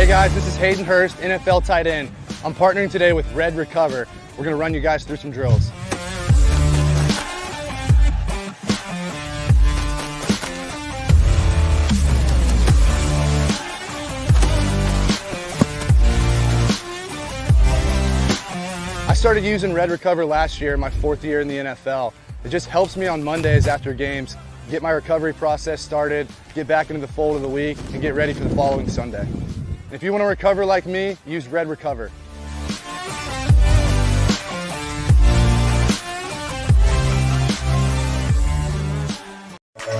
Hey guys, this is Hayden Hurst, NFL tight end. I'm partnering today with Red Recover. We're going to run you guys through some drills. I started using Red Recover last year, my 4th year in the NFL. It just helps me on Mondays after games, get my recovery process started, get back into the fold of the week, and get ready for the following Sunday. If you want to recover like me, use Red Recover.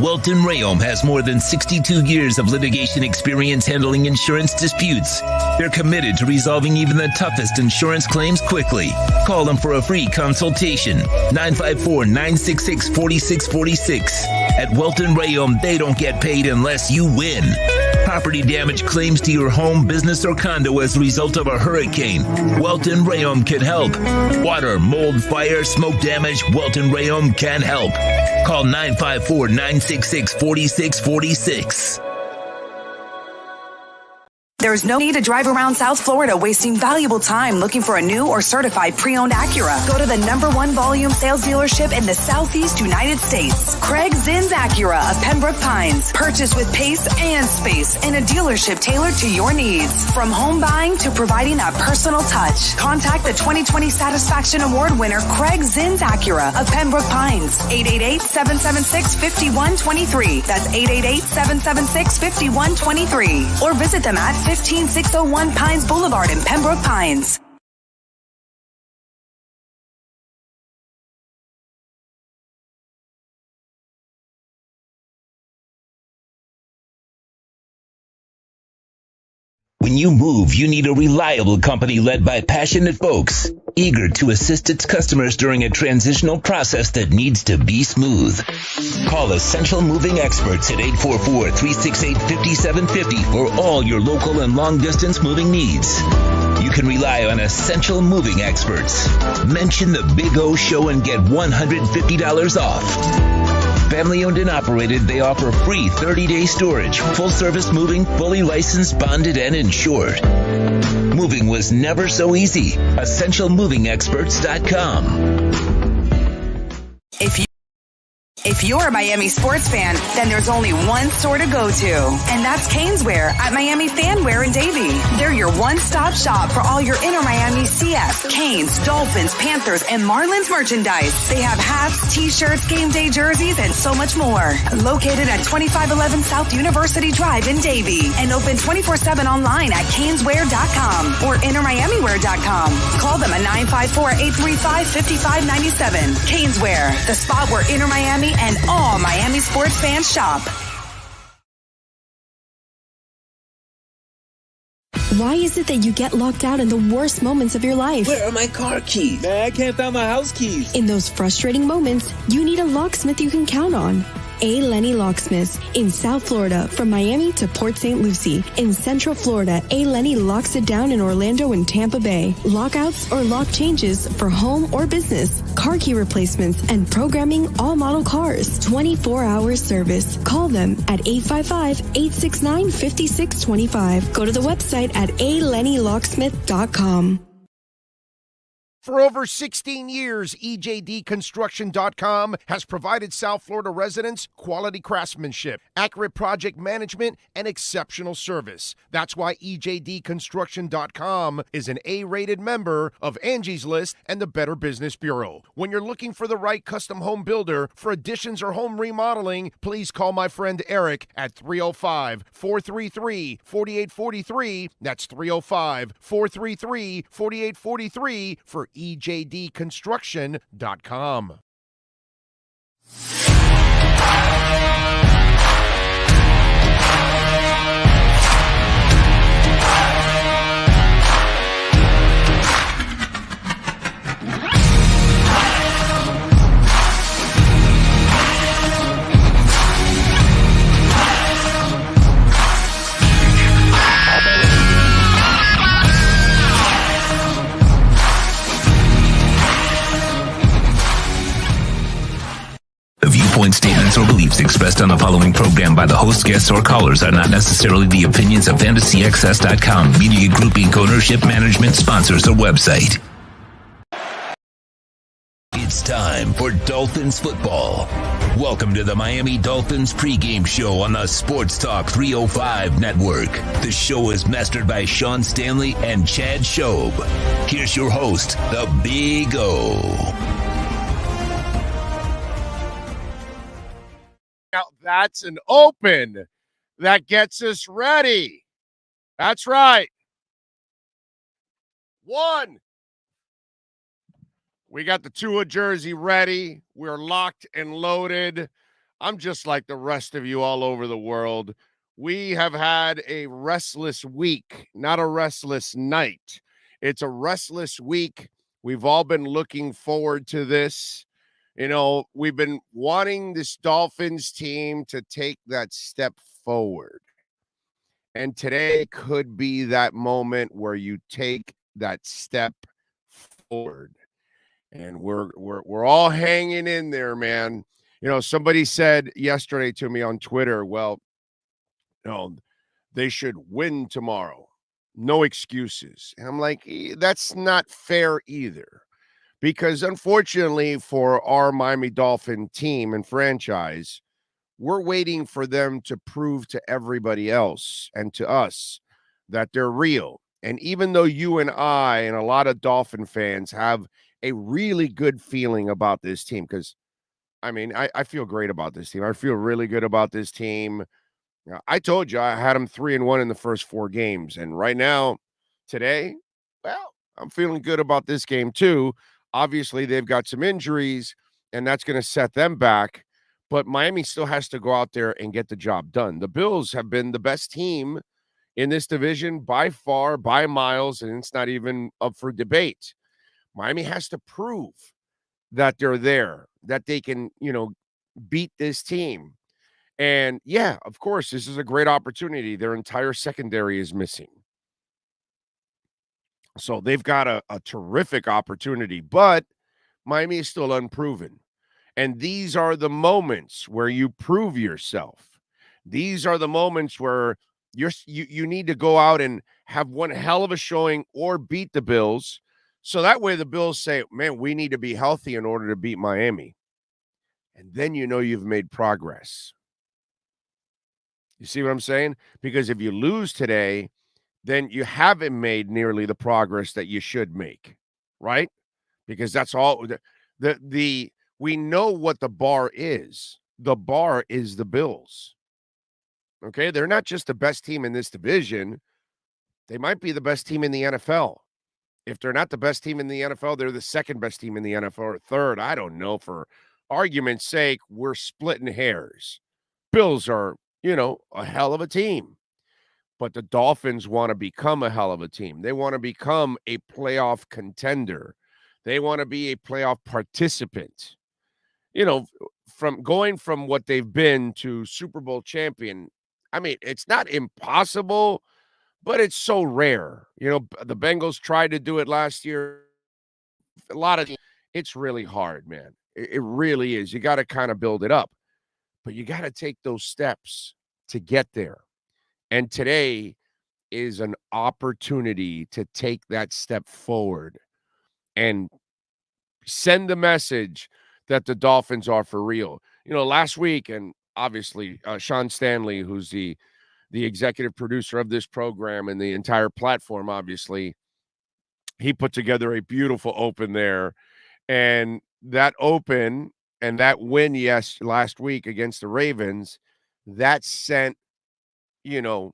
Welton Rayom has more than 62 years of litigation experience handling insurance disputes. They're committed to resolving even the toughest insurance claims quickly. Call them for a free consultation. 954-966-4646. At Welton Rayom, they don't get paid unless you win. Property damage claims to your home, business, or condo as a result of a hurricane. Welton Rayom can help. Water, mold, fire, smoke damage, Welton Rayom can help. Call 954-966-4646. There's no need to drive around South Florida wasting valuable time looking for a new or certified pre-owned Acura. Go to the #1 volume sales dealership in the Southeast United States. Craig Zinn's Acura of Pembroke Pines. Purchase with pace and space in a dealership tailored to your needs. From home buying to providing a personal touch. Contact the 2020 Satisfaction Award winner Craig Zinn's Acura of Pembroke Pines. 888-776-5123. That's 888-776-5123. Or visit them at 15601 Pines Boulevard in Pembroke Pines. When you move, you need a reliable company led by passionate folks, eager to assist its customers during a transitional process that needs to be smooth. Call Essential Moving Experts at 844-368-5750 for all your local and long-distance moving needs. You can rely on Essential Moving Experts. Mention the Big O Show and get $150 off. Family owned and operated, they offer free 30-day storage, full-service moving, fully licensed, bonded, and insured. Moving was never so easy. EssentialMovingExperts.com. If you're a Miami sports fan, then there's only one store to go to, and that's Caneswear at Miami Fanwear in Davie. They're your one-stop shop for all your inner Miami CS, Canes, Dolphins, Panthers, and Marlins merchandise. They have hats, t-shirts, game day jerseys, and so much more. Located at 2511 South University Drive in Davie, and open 24/7 online at caneswear.com or innermiamiwear.com. Call them at 954-835-5597. Caneswear, the spot where inner Miami and all Miami sports fans shop. Why is it that you get locked out in the worst moments of your life? Where are my car keys? Man, I can't find my house keys. In those frustrating moments, you need a locksmith you can count on. A. Lenny Locksmiths in South Florida, from Miami to Port St. Lucie. In Central Florida, A. Lenny locks it down in Orlando and Tampa Bay. Lockouts or lock changes for home or business, car key replacements, and programming all model cars. 24-hour service. Call them at 855-869-5625. Go to the website at alennylocksmith.com. For over 16 years, EJDconstruction.com has provided South Florida residents quality craftsmanship, accurate project management, and exceptional service. That's why EJDconstruction.com is an A-rated member of Angie's List and the Better Business Bureau. When you're looking for the right custom home builder for additions or home remodeling, please call my friend Eric at 305-433-4843. That's 305-433-4843 for EJDconstruction.com. following statements or beliefs expressed on the following program by the host, guests, or callers are not necessarily the opinions of FantasyXS.com, Media Group Inc. ownership, management, sponsors, or website. It's time for Dolphins football. Welcome to the Miami Dolphins Pregame Show on the Sports Talk 305 network. The show is mastered by Sean Stanley and Chad Shobe. Here's your host, the Big O. Now, that's an open that gets us ready. That's right. One. We got the Tua jersey ready. We're locked and loaded. I'm just like the rest of you all over the world. We have had a restless week, not a restless night. It's a restless week. We've all been looking forward to this. You know, we've been wanting this Dolphins team to take that step forward. And today could be that moment where you take that step forward. And we're all hanging in there, man. You know, somebody said yesterday to me on Twitter, well, you know, they should win tomorrow. No excuses. And I'm like, that's not fair either. Because unfortunately for our Miami Dolphin team and franchise, we're waiting for them to prove to everybody else and to us that they're real. And even though you and I and a lot of Dolphin fans have a really good feeling about this team, because, I mean, I feel great about this team. I feel really good about this team. I told you I had them 3-1 in the first 4 games. And right now, today, well, I'm feeling good about this game too. Obviously, they've got some injuries, and that's going to set them back. But Miami still has to go out there and get the job done. The Bills have been the best team in this division by far, by miles, and it's not even up for debate. Miami has to prove that they're there, that they can, you know, beat this team. And yeah, of course, this is a great opportunity. Their entire secondary is missing. So they've got a terrific opportunity, but Miami is still unproven. And these are the moments where you prove yourself. These are the moments where you need to go out and have one hell of a showing or beat the Bills. So that way the Bills say, man, we need to be healthy in order to beat Miami. And then you know you've made progress. You see what I'm saying? Because if you lose today, then you haven't made nearly the progress that you should make, right? Because that's all we know what the bar is. The bar is the Bills. Okay? They're not just the best team in this division. They might be the best team in the NFL. If they're not the best team in the NFL, they're the second best team in the NFL or third. I don't know. For argument's sake, we're splitting hairs. Bills are, you know, a hell of a team. But the Dolphins want to become a hell of a team. They want to become a playoff contender. They want to be a playoff participant. You know, from going from what they've been to Super Bowl champion, I mean, it's not impossible, but it's so rare. You know, the Bengals tried to do it last year. A lot of it's really hard, man. It really is. You got to kind of build it up, but you got to take those steps to get there. And today is an opportunity to take that step forward and send the message that the Dolphins are for real. You know, last week, and obviously Sean Stanley, who's the executive producer of this program and the entire platform, obviously, he put together a beautiful open there. And that open and that win, last week against the Ravens, that sent, you know,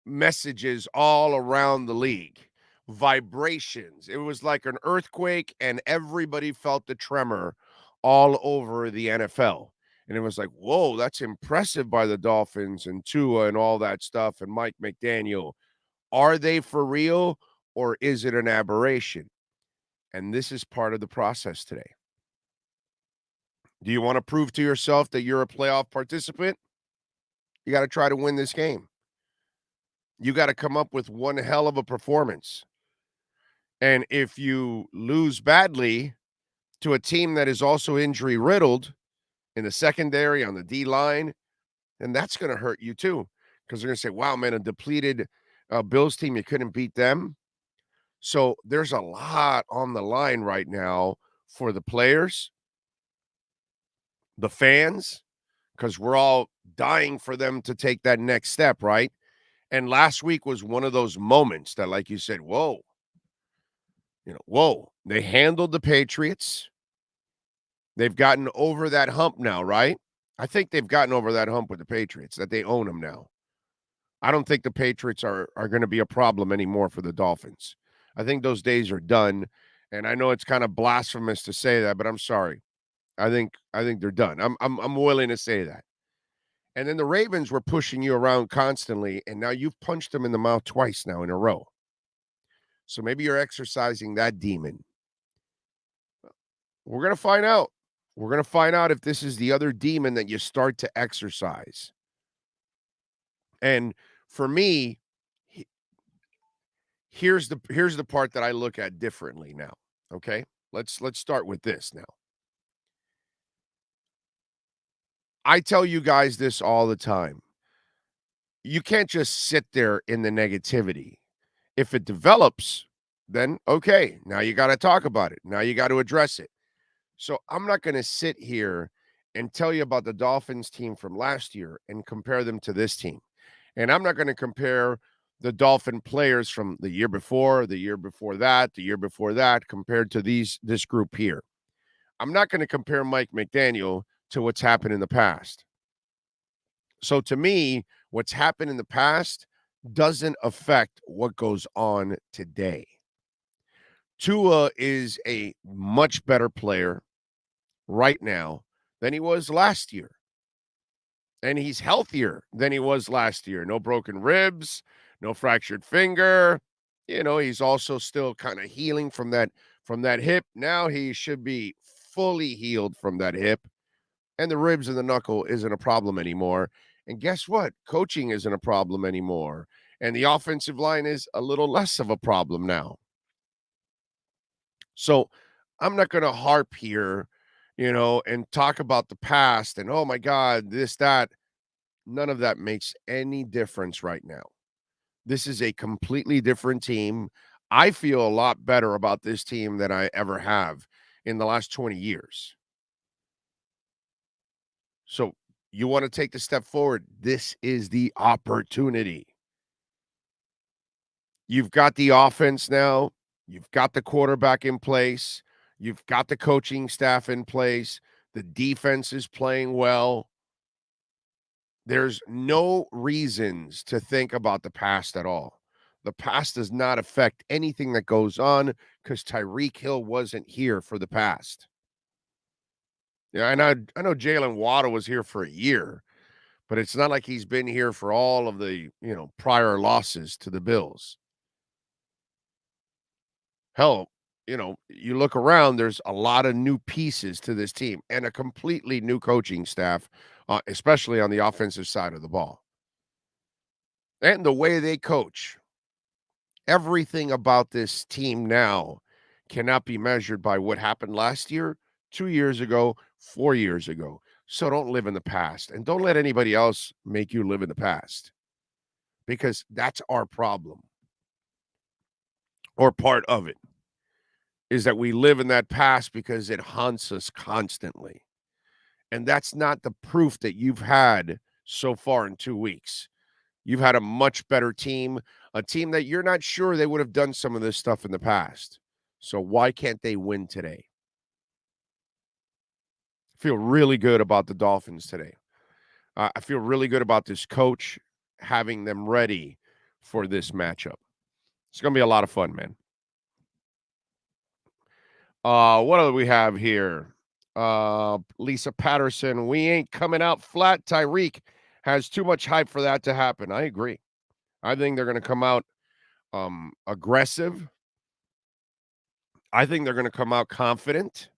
messages all around the league, vibrations. It was like an earthquake, and everybody felt the tremor all over the NFL. And it was like, whoa, that's impressive by the Dolphins and Tua and all that stuff and Mike McDaniel. Are they for real, or is it an aberration? And this is part of the process today. Do you want to prove to yourself that you're a playoff participant? You got to try to win this game. You got to come up with one hell of a performance. And if you lose badly to a team that is also injury riddled, in the secondary, on the D-line, and that's going to hurt you too, because they're going to say, wow, man, a depleted Bills team, you couldn't beat them. So there's a lot on the line right now for the players, the fans, because we're all dying for them to take that next step, right? And last week was one of those moments that, like you said, whoa, whoa. They handled the Patriots. They've gotten over that hump now, right? I think they've gotten over that hump with the Patriots, that they own them now. I don't think the Patriots are going to be a problem anymore for the Dolphins. I think those days are done, and I know it's kind of blasphemous to say that, but I'm sorry. I think they're done. I'm willing to say that. And then the Ravens were pushing you around constantly, and now you've punched them in the mouth twice now in a row. So maybe you're exercising that demon. We're going to find out. We're going to find out if this is the other demon that you start to exercise. And for me, here's the part that I look at differently now. Okay? Let's start with this now. I tell you guys this all the time. You can't just sit there in the negativity. If it develops, then okay, now you got to talk about it. Now you got to address it. So I'm not going to sit here and tell you about the Dolphins team from last year and compare them to this team. And I'm not going to compare the Dolphin players from the year before, the year before that, the year before that, compared to this group here. I'm not going to compare Mike McDaniel to what's happened in the past. So to me, what's happened in the past doesn't affect what goes on today. Tua is a much better player right now than he was last year. And he's healthier than he was last year. No broken ribs, no fractured finger. He's also still kind of healing from that hip. Now he should be fully healed from that hip. And the ribs and the knuckle isn't a problem anymore. And guess what? Coaching isn't a problem anymore. And the offensive line is a little less of a problem now. So I'm not going to harp here, and talk about the past and, oh my God, this, that. None of that makes any difference right now. This is a completely different team. I feel a lot better about this team than I ever have in the last 20 years. So you want to take the step forward. This is the opportunity. You've got the offense now. You've got the quarterback in place. You've got the coaching staff in place. The defense is playing well. There's no reasons to think about the past at all. The past does not affect anything that goes on because Tyreek Hill wasn't here for the past. Yeah, I know Jalen Waddle was here for a year, but it's not like he's been here for all of the, prior losses to the Bills. Hell, you look around, there's a lot of new pieces to this team and a completely new coaching staff, especially on the offensive side of the ball. And the way they coach, everything about this team now cannot be measured by what happened last year, 2 years ago, 4 years ago. So don't live in the past, and don't let anybody else make you live in the past, because that's our problem, or part of it, is that we live in that past because it haunts us constantly. And that's not the proof that you've had so far in 2 weeks. You've had a much better team, a team that you're not sure they would have done some of this stuff in the past. So why can't they win today? I feel really good about the Dolphins today. I feel really good about this coach having them ready for this matchup. It's going to be a lot of fun, man. What do we have here? Lisa Patterson, we ain't coming out flat. Tyreek has too much hype for that to happen. I agree. I think they're going to come out aggressive. I think they're going to come out confident.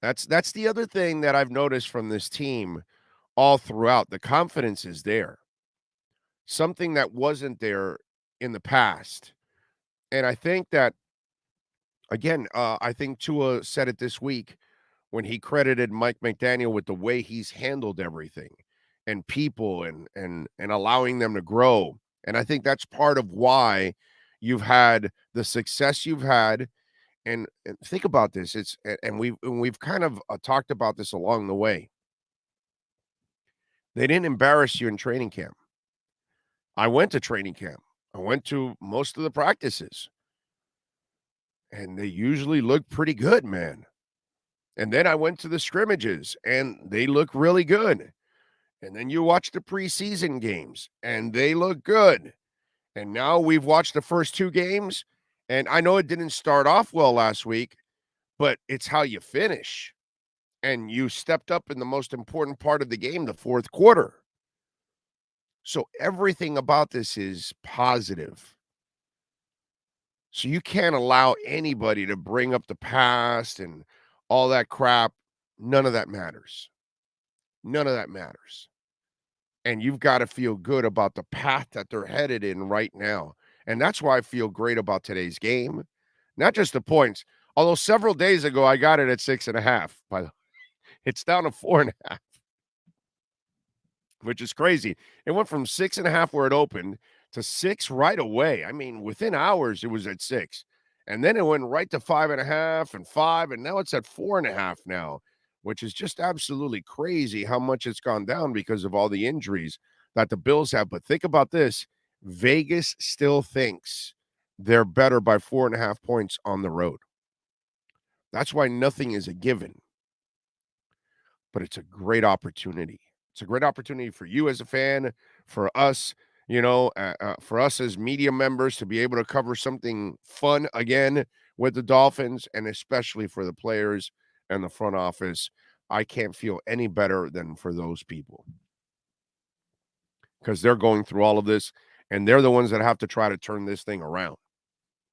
That's the other thing that I've noticed from this team all throughout. The confidence is there. Something that wasn't there in the past. And I think that, again, I think Tua said it this week when he credited Mike McDaniel with the way he's handled everything and people and allowing them to grow. And I think that's part of why you've had the success you've had. And think about this. We've kind of talked about this along the way. They didn't embarrass you in training camp. I went to training camp. I went to most of the practices. And they usually look pretty good, man. And then I went to the scrimmages, and they look really good. And then you watch the preseason games, and they look good. And now we've watched the first 2 games, and I know it didn't start off well last week, but it's how you finish. And you stepped up in the most important part of the game, the fourth quarter. So everything about this is positive. So you can't allow anybody to bring up the past and all that crap. None of that matters. None of that matters. And you've got to feel good about the path that they're headed in right now. And that's why I feel great about today's game. Not just the points. Although several days ago, I got it at 6.5. By the way, it's down to 4.5, which is crazy. It went from 6.5 where it opened to 6 right away. I mean, within hours, it was at 6. And then it went right to 5.5 and 5. And now it's at 4.5 now, which is just absolutely crazy how much it's gone down because of all the injuries that the Bills have. But think about this. Vegas still thinks they're better by 4.5 points on the road. That's why nothing is a given. But it's a great opportunity. It's a great opportunity for you as a fan, for us, for us as media members to be able to cover something fun again with the Dolphins, and especially for the players and the front office. I can't feel any better than for those people because they're going through all of this, and they're the ones that have to try to turn this thing around.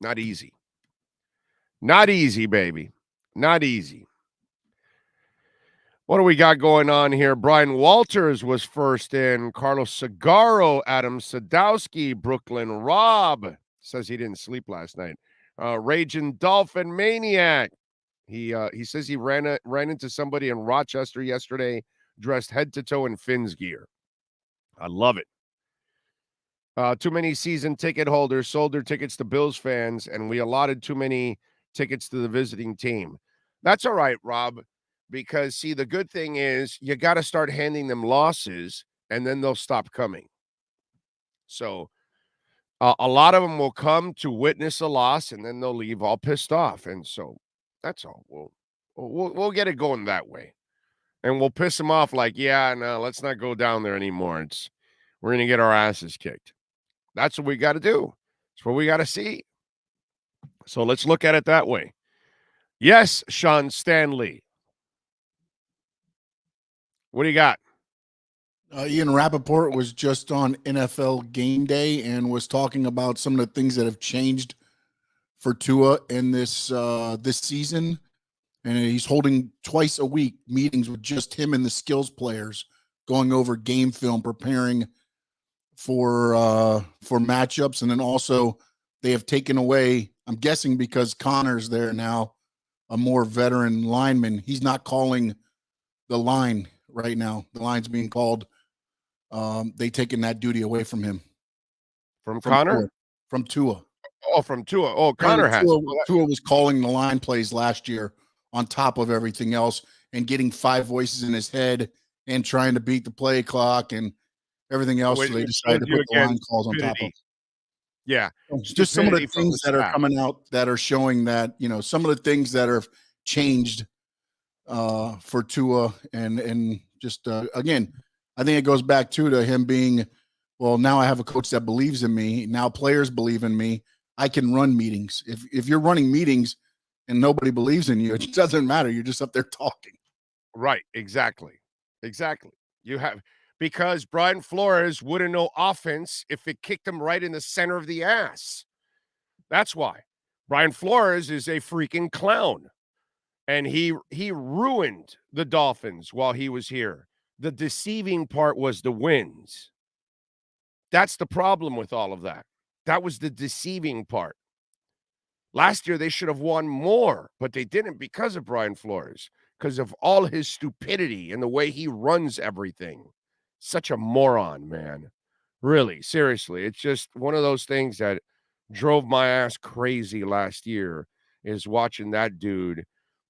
Not easy. Not easy, baby. Not easy. What do we got going on here? Brian Walters was first in. Carlos Sagaro, Adam Sadowski, Brooklyn Rob says he didn't sleep last night. Raging Dolphin Maniac. He says he ran into somebody in Rochester yesterday dressed head to toe in Finn's gear. I love it. Too many season ticket holders sold their tickets to Bills fans, and we allotted too many tickets to the visiting team. That's all right, Rob. Because, see, the good thing is you got to start handing them losses, and then they'll stop coming. So a lot of them will come to witness a loss, and then they'll leave all pissed off. And so that's all. We'll get it going that way. And we'll piss them off like, yeah, no, let's not go down there anymore. We're going to get our asses kicked. That's what we got to do. That's what we got to see. So let's look at it that way. Yes, Sean Stanley. What do you got? Ian Rappaport was just on NFL Game Day and was talking about some of the things that have changed for Tua in this season. And he's holding twice a week meetings with just him and the skills players, going over game film, preparing for matchups. And then also they have taken away, I'm guessing because Connor's there now, a more veteran lineman. He's not calling the line right now. The line's being called. They taken that duty away from him. From Connor? From Tua. Oh, from Tua. Oh, Connor has. Tua was calling the line plays last year on top of everything else and getting 5 voices in his head and trying to beat the play clock and everything else. So they decided to put the line calls on top of. Yeah. Just some of the things that are coming out that are showing that, some of the things that are changed for Tua and just again, I think it goes back to him being, well, now I have a coach that believes in me. Now players believe in me. I can run meetings. If you're running meetings and nobody believes in you, it just doesn't matter. You're just up there talking. Right. Exactly. You have, because Brian Flores wouldn't know offense if it kicked him right in the center of the ass. That's why. Brian Flores is a freaking clown. And he ruined the Dolphins while he was here. The deceiving part was the wins. That's the problem with all of that. That was the deceiving part. Last year, they should have won more, but they didn't because of Brian Flores, because of all his stupidity and the way he runs everything. Such a moron, man. Really, seriously. It's just one of those things that drove my ass crazy last year, is watching that dude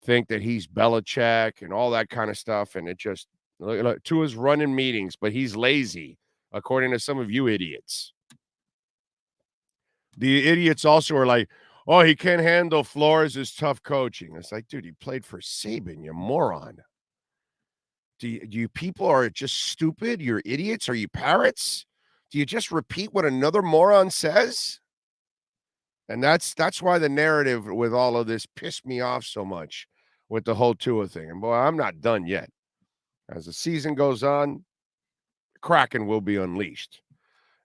think that he's Belichick and all that kind of stuff. And it just, Tua's running meetings, but he's lazy, according to some of you idiots. The idiots also are like, oh, he can't handle Flores' tough coaching. It's like, dude, he played for Saban, you moron. Do you people are just stupid? You're idiots? Are you parrots? Do you just repeat what another moron says? And that's why the narrative with all of this pissed me off so much with the whole Tua thing. And boy, I'm not done yet. As the season goes on, Kraken will be unleashed.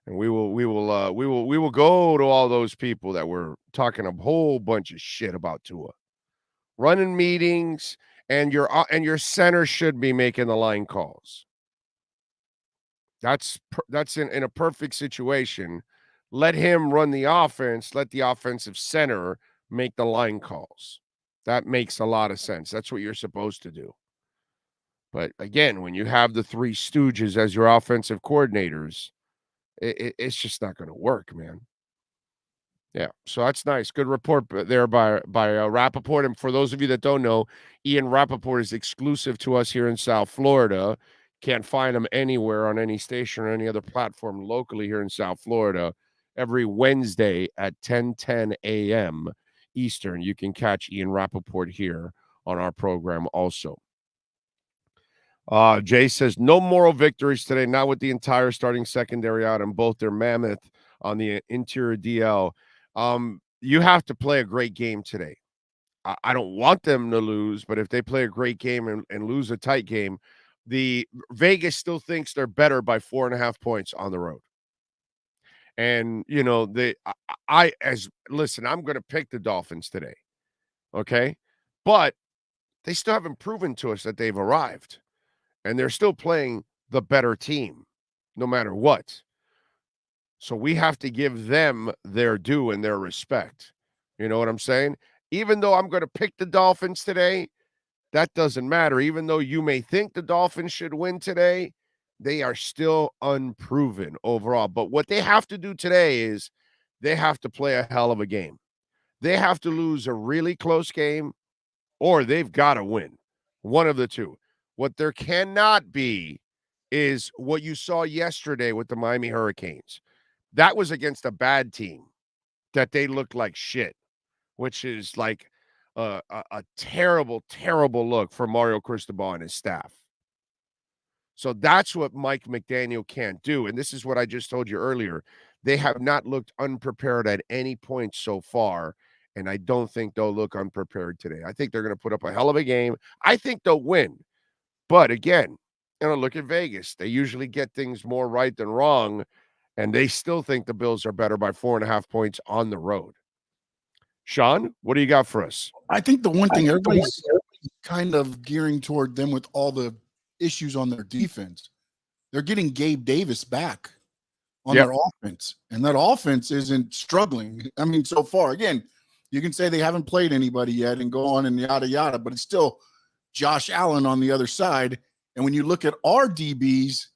And we will go to all those people that were talking a whole bunch of shit about Tua, running meetings, and your center should be making the line calls. That's in a perfect situation. Let him run the offense. Let the offensive center make the line calls. That makes a lot of sense. That's what you're supposed to do. But again, when you have the three stooges as your offensive coordinators, it's just not going to work, man. Yeah, so that's nice. Good report there by Rappaport. And for those of you that don't know, Ian Rappaport is exclusive to us here in South Florida. Can't find him anywhere on any station or any other platform locally here in South Florida. Every Wednesday at 10:10 a.m. Eastern, you can catch Ian Rappaport here on our program also. Jay says, no moral victories today, not with the entire starting secondary out and both their mammoth on the interior DL. You have to play a great game today. I don't want them to lose, but if they play a great game and lose a tight game, the Vegas still thinks they're better by 4.5 points on the road. And, I'm going to pick the Dolphins today. Okay. But they still haven't proven to us that they've arrived. And they're still playing the better team, no matter what. So we have to give them their due and their respect. You know what I'm saying? Even though I'm going to pick the Dolphins today, that doesn't matter. Even though you may think the Dolphins should win today, they are still unproven overall. But what they have to do today is they have to play a hell of a game. They have to lose a really close game, or they've got to win. One of the two. What there cannot be is what you saw yesterday with the Miami Hurricanes. That was against a bad team that they looked like shit, which is like a terrible, terrible look for Mario Cristobal and his staff. So that's what Mike McDaniel can't do. And this is what I just told you earlier. They have not looked unprepared at any point so far, and I don't think they'll look unprepared today. I think they're going to put up a hell of a game. I think they'll win. But again, look at Vegas. They usually get things more right than wrong, and they still think the Bills are better by 4.5 points on the road. Sean, what do you got for us? I think the one thing everybody's kind of gearing toward them with all the issues on their defense, they're getting Gabe Davis back on their offense, and that offense isn't struggling. I mean, so far, again, you can say they haven't played anybody yet and go on and yada, yada, but it's still Josh Allen on the other side. And when you look at our DBs,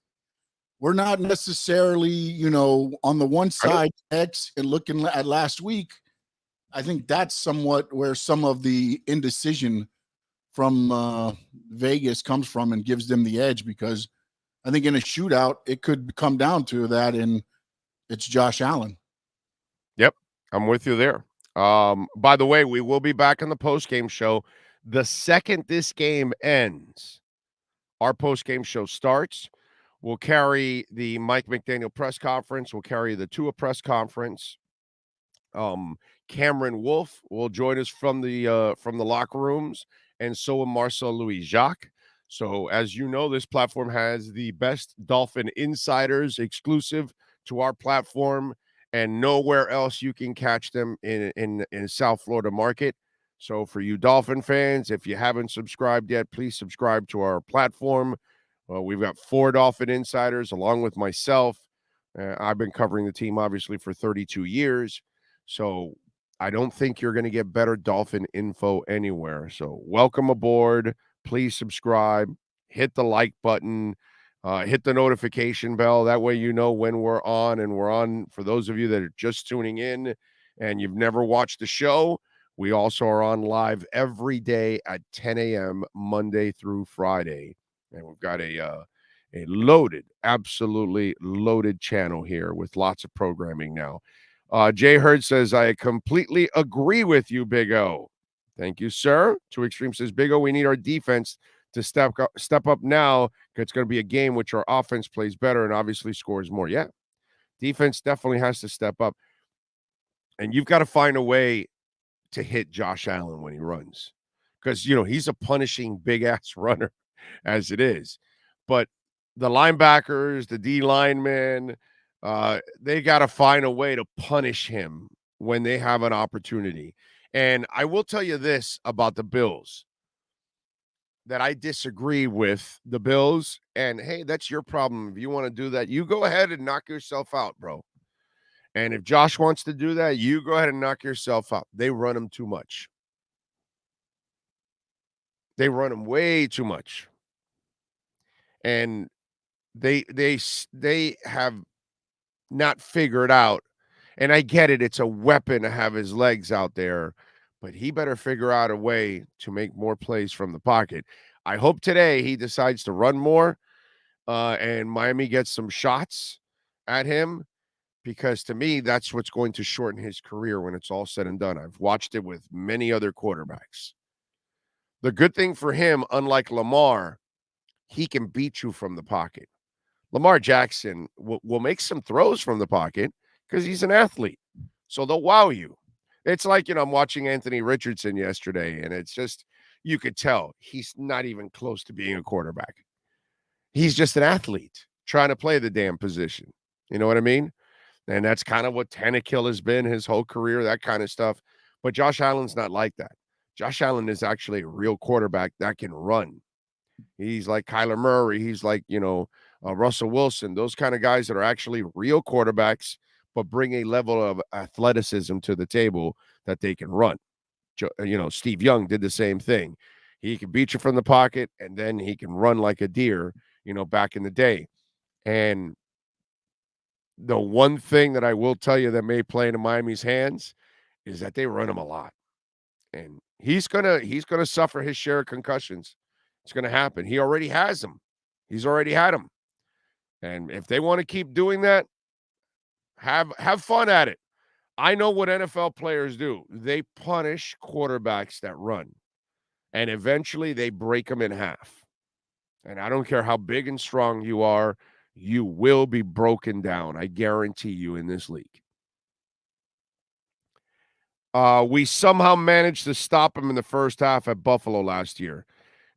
we're not necessarily, on the one side, X, and looking at last week, I think that's somewhat where some of the indecision from Vegas comes from and gives them the edge, because I think in a shootout, it could come down to that, and it's Josh Allen. Yep, I'm with you there. By the way, we will be back on the post-game show. The second this game ends, our post-game show starts. We'll carry the Mike McDaniel press conference. We'll carry the Tua press conference. Cameron Wolf will join us from the locker rooms, and so will Marcel Louis-Jacques. So, as you know, this platform has the best Dolphin Insiders exclusive to our platform, and nowhere else you can catch them in South Florida market. So for you Dolphin fans, if you haven't subscribed yet, please subscribe to our platform. We've got 4 Dolphin Insiders along with myself. I've been covering the team, obviously, for 32 years. So I don't think you're going to get better Dolphin info anywhere. So welcome aboard. please subscribe, hit the like button, hit the notification bell. That way you know when we're on, and we're on for those of you that are just tuning in and you've never watched the show. We also are on live every day at 10 a.m. Monday through Friday. And we've got a loaded, absolutely loaded channel here with lots of programming now. Jay Hurd says, I completely agree with you, Big O. Thank you, sir. Two Extreme says, Big O, we need our defense to step up now. It's going to be a game which our offense plays better and obviously scores more. Yeah, defense definitely has to step up. And you've got to find a way to hit Josh Allen when he runs. Because, he's a punishing big-ass runner as it is. But the linebackers, the D linemen, they got to find a way to punish him when they have an opportunity. And I will tell you this about the Bills, that I disagree with the Bills. And, hey, that's your problem. If you want to do that, you go ahead and knock yourself out, bro. And if Josh wants to do that, you go ahead and knock yourself out. They run him too much. They run him way too much. And they have not figured out, and I get it, it's a weapon to have his legs out there, but he better figure out a way to make more plays from the pocket. I hope today he decides to run more and Miami gets some shots at him, because to me, that's what's going to shorten his career when it's all said and done. I've watched it with many other quarterbacks. The good thing for him, unlike Lamar, he can beat you from the pocket. Lamar Jackson will make some throws from the pocket because he's an athlete. So they'll wow you. It's like, I'm watching Anthony Richardson yesterday, and it's just, you could tell he's not even close to being a quarterback. He's just an athlete trying to play the damn position. You know what I mean? And that's kind of what Tannehill has been his whole career, that kind of stuff. But Josh Allen's not like that. Josh Allen is actually a real quarterback that can run. He's like Kyler Murray. He's like, Russell Wilson, those kind of guys that are actually real quarterbacks, but bring a level of athleticism to the table that they can run. Steve Young did the same thing. He can beat you from the pocket, and then he can run like a deer, back in the day. And the one thing that I will tell you that may play into Miami's hands is that they run him a lot. And he's gonna suffer his share of concussions. It's gonna happen. He already has them. He's already had them. And if they want to keep doing that, have fun at it. I know what NFL players do. They punish quarterbacks that run. And eventually they break them in half. And I don't care how big and strong you are, you will be broken down. I guarantee you in this league. We somehow managed to stop him in the first half at Buffalo last year.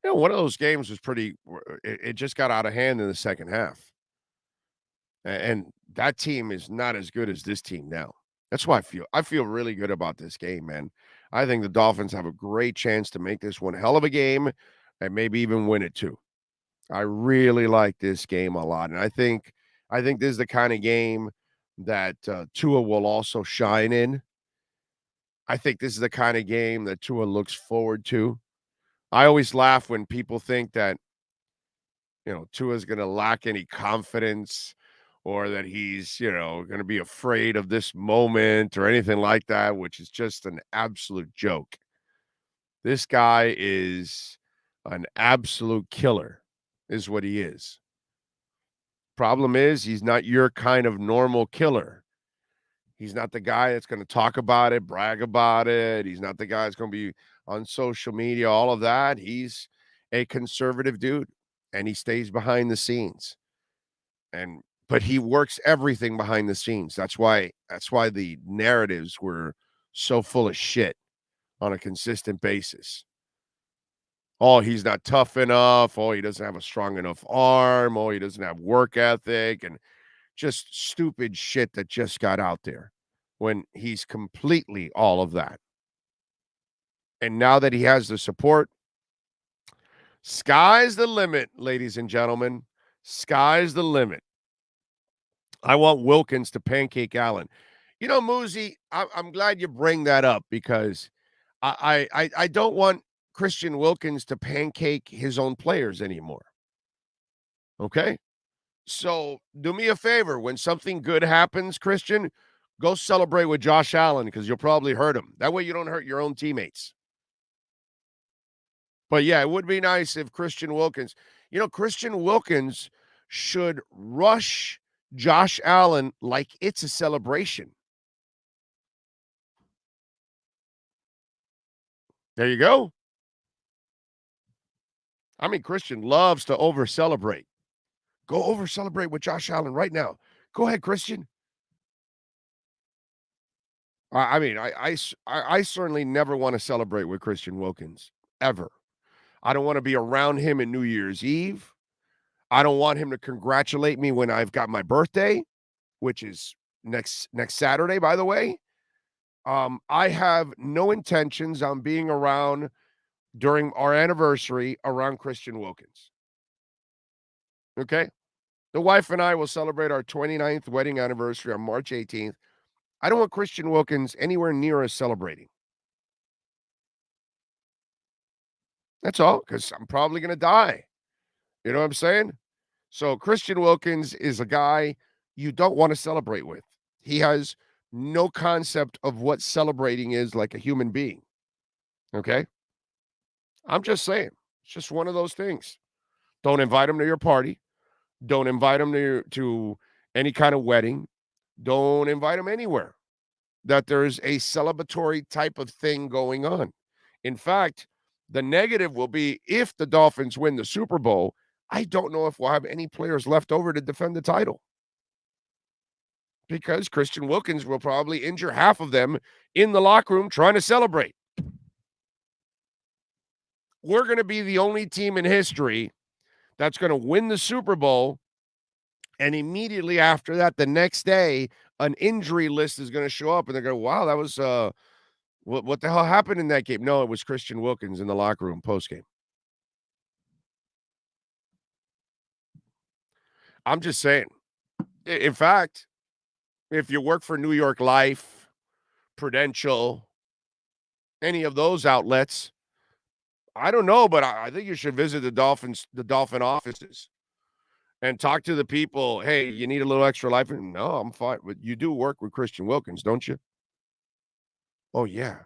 One of those games was it just got out of hand in the second half. And that team is not as good as this team now. That's why I feel really good about this game, man. I think the Dolphins have a great chance to make this one hell of a game and maybe even win it too. I really like this game a lot. And I think this is the kind of game that Tua will also shine in. I think this is the kind of game that Tua looks forward to. I always laugh when people think that, Tua is going to lack any confidence, or that he's, going to be afraid of this moment or anything like that, which is just an absolute joke. This guy is an absolute killer, is what he is. Problem is, he's not your kind of normal killer. He's not the guy that's going to talk about it, brag about it. He's not the guy that's going to be on social media, all of that. He's a conservative dude, and he stays behind the scenes. But he works everything behind the scenes. That's why the narratives were so full of shit on a consistent basis. Oh, he's not tough enough. Oh, he doesn't have a strong enough arm. Oh, he doesn't have work ethic, and just stupid shit that just got out there when he's completely all of that. And now that he has the support, sky's the limit, ladies and gentlemen. Sky's the limit. I want Wilkins to pancake Allen. Moosey, I'm glad you bring that up, because I don't want Christian Wilkins to pancake his own players anymore. Okay? So do me a favor. When something good happens, Christian, go celebrate with Josh Allen because you'll probably hurt him. That way you don't hurt your own teammates. But yeah, it would be nice if Christian Wilkins, Christian Wilkins should rush Josh Allen like it's a celebration. There you go. I mean, Christian loves to over-celebrate. Go over-celebrate with Josh Allen right now. Go ahead, Christian. I certainly never want to celebrate with Christian Wilkins, ever. I don't want to be around him in New Year's Eve. I don't want him to congratulate me when I've got my birthday, which is next Saturday, by the way. I have no intentions on being around during our anniversary around Christian Wilkins. Okay? The wife and I will celebrate our 29th wedding anniversary on March 18th. I don't want Christian Wilkins anywhere near us celebrating. That's all, because I'm probably going to die. You know what I'm saying? So Christian Wilkins is a guy you don't want to celebrate with. He has no concept of what celebrating is like a human being. Okay? I'm just saying. It's just one of those things. Don't invite him to your party. Don't invite him to any kind of wedding. Don't invite him anywhere that there's a celebratory type of thing going on. In fact, the negative will be if the Dolphins win the Super Bowl, I don't know if we'll have any players left over to defend the title. Because Christian Wilkins will probably injure half of them in the locker room trying to celebrate. We're going to be the only team in history that's going to win the Super Bowl, and immediately after that, the next day, an injury list is going to show up, and they're going, wow, that was, what the hell happened in that game? No, it was Christian Wilkins in the locker room postgame. I'm just saying. In fact, if you work for New York Life, Prudential, any of those outlets, I don't know, but I think you should visit the Dolphin offices and talk to the people. Hey, you need a little extra life? No, I'm fine. But you do work with Christian Wilkins, don't you? Oh, yeah.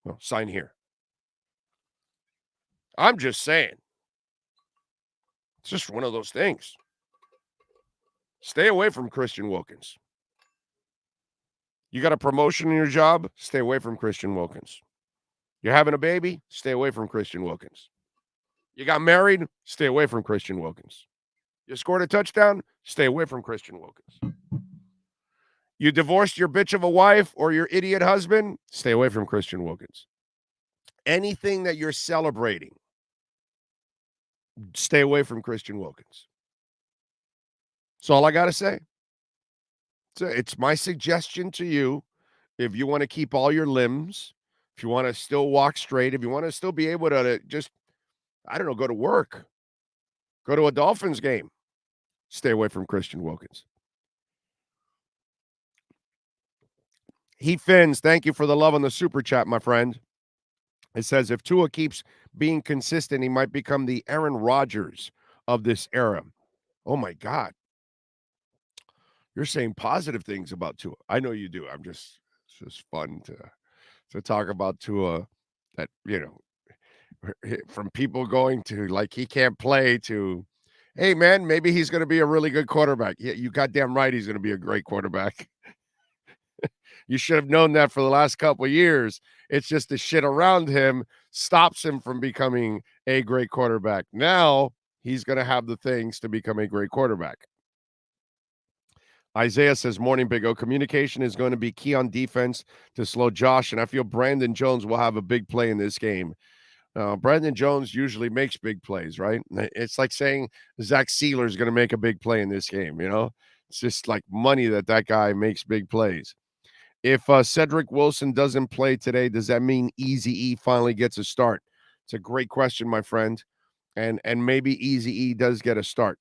Well, sign here. I'm just saying. It's just one of those things. Stay away from Christian Wilkins. You got a promotion in your job? Stay away from Christian Wilkins. You're having a baby? Stay away from Christian Wilkins. You got married? Stay away from Christian Wilkins. You scored a touchdown? Stay away from Christian Wilkins. You divorced your bitch of a wife or your idiot husband? Stay away from Christian Wilkins. Anything that you're celebrating, stay away from Christian Wilkins. That's all I got to say. So it's my suggestion to you, if you want to keep all your limbs, if you want to still walk straight, if you want to still be able to just, I don't know, go to work, go to a Dolphins game, stay away from Christian Wilkins. Heat Fins, thank you for the love on the super chat, my friend. It says, if Tua keeps being consistent, he might become the Aaron Rodgers of this era. Oh, my God. You're saying positive things about Tua. I know you do. It's just fun to talk about Tua, that, from people going to like he can't play to, hey, man, maybe he's going to be a really good quarterback. Yeah, you goddamn right he's going to be a great quarterback. You should have known that for the last couple of years. It's just the shit around him stops him from becoming a great quarterback. Now he's going to have the things to become a great quarterback. Isaiah says, morning, Big O. Communication is going to be key on defense to slow Josh, and I feel Brandon Jones will have a big play in this game. Brandon Jones usually makes big plays, right? It's like saying Zach Sealer is going to make a big play in this game, It's just like money that guy makes big plays. If Cedric Wilson doesn't play today, does that mean Eazy-E finally gets a start? It's a great question, my friend, and maybe Eazy-E does get a start.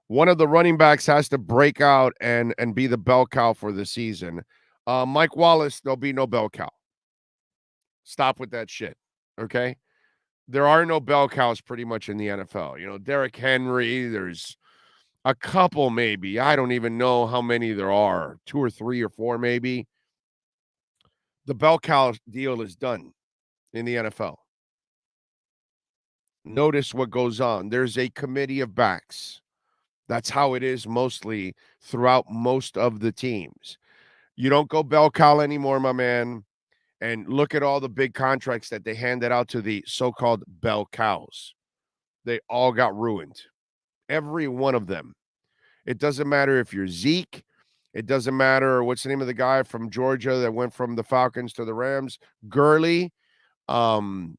One of the running backs has to break out and be the bell cow for the season. Mike Wallace, there'll be no bell cow. Stop with that shit. okay? There are no bell cows pretty much in the NFL. You know, Derrick Henry, there's a couple maybe. I don't even know how many there are. 2 or 3 or 4 maybe. The bell cow deal is done in the NFL. Notice what goes on. There's a committee of backs. That's how it is mostly throughout most of the teams. You don't go bell cow anymore, my man. And look at all the big contracts that they handed out to the so-called bell cows. They all got ruined. Every one of them. It doesn't matter if you're Zeke. It doesn't matter what's the name of the guy from Georgia that went from the Falcons to the Rams. Gurley, Saquon.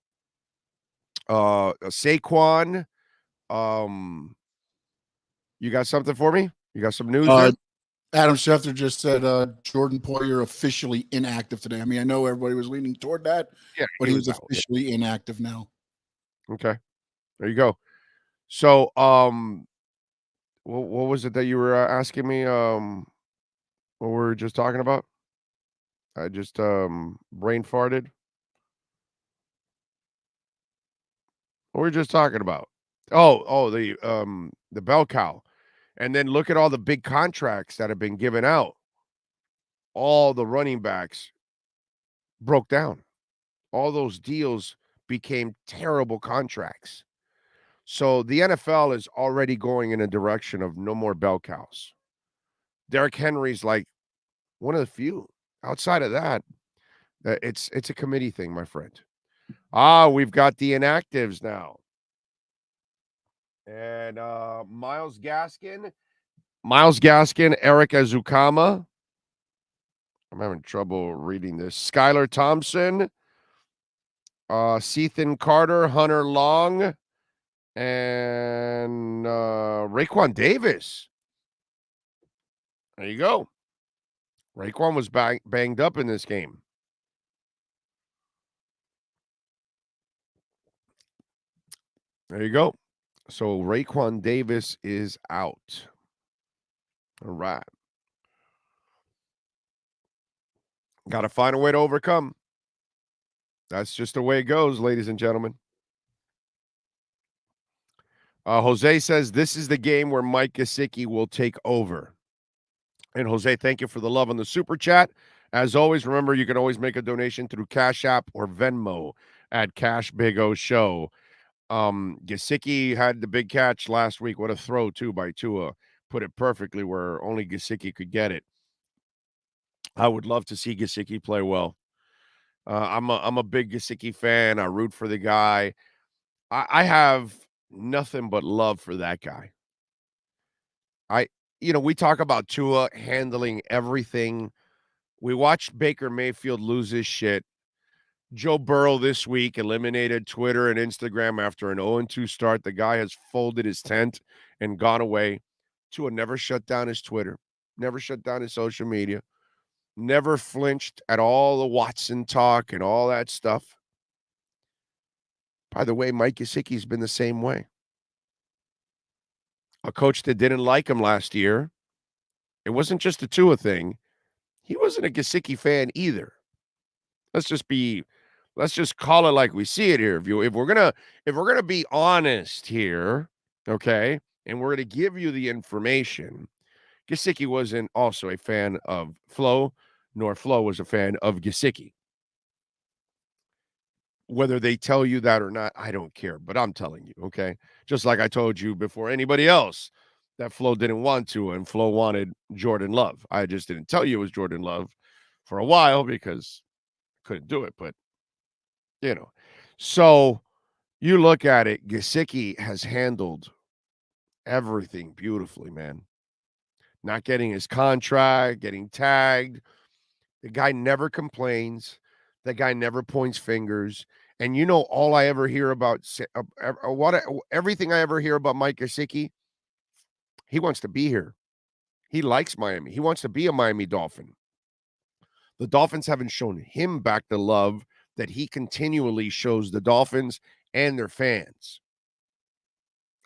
You got something for me? You got some news there? Adam Schefter just said Jordan Poyer officially inactive today. I mean, I know everybody was leaning toward that, but he was officially inactive now. Okay. There you go. So, what was it that you were asking me? What we were just talking about? I just brain farted. What were we just talking about? The bell cow. And then look at all the big contracts that have been given out. All the running backs broke down. All those deals became terrible contracts. So the NFL is already going in a direction of no more bell cows. Derrick Henry's like one of the few. Outside of that, it's a committee thing, my friend. We've got the inactives now. And Myles Gaskin, Eric Azukama. I'm having trouble reading this. Skylar Thompson, Sethan Carter, Hunter Long, and Raekwon Davis. There you go. Raekwon was banged up in this game. There you go. So Raekwon Davis is out. All right. Got to find a way to overcome. That's just the way it goes, ladies and gentlemen. Jose says this is the game where Mike Gesicki will take over. And Jose, thank you for the love on the super chat. As always, remember you can always make a donation through Cash App or Venmo at Cash Big O Show. Gesicki had the big catch last week. What a throw, too, by Tua. Put it perfectly where only Gesicki could get it. I would love to see Gesicki play well. I'm a big Gesicki fan. I root for the guy. I have nothing but love for that guy. We talk about Tua handling everything. We watched Baker Mayfield lose his shit. Joe Burrow this week eliminated Twitter and Instagram after an 0-2 start. The guy has folded his tent and gone away. Tua never shut down his Twitter, never shut down his social media, never flinched at all the Watson talk and all that stuff. By the way, Mike Gesicki's been the same way. A coach that didn't like him last year. It wasn't just a Tua thing. He wasn't a Gesicki fan either. Let's just call it like we see it here. If we're gonna be honest here, okay, and we're gonna give you the information, Gesicki wasn't also a fan of Flo, nor Flo was a fan of Gesicki. Whether they tell you that or not, I don't care, but I'm telling you, okay? Just like I told you before anybody else that Flo didn't want to, and Flo wanted Jordan Love. I just didn't tell you it was Jordan Love for a while because couldn't do it, but so you look at it, Gesicki has handled everything beautifully, man. Not getting his contract, getting tagged. The guy never complains. The guy never points fingers. And all I ever hear about everything I ever hear about Mike Gesicki, he wants to be here. He likes Miami. He wants to be a Miami Dolphin. The Dolphins haven't shown him back the love that he continually shows the Dolphins and their fans.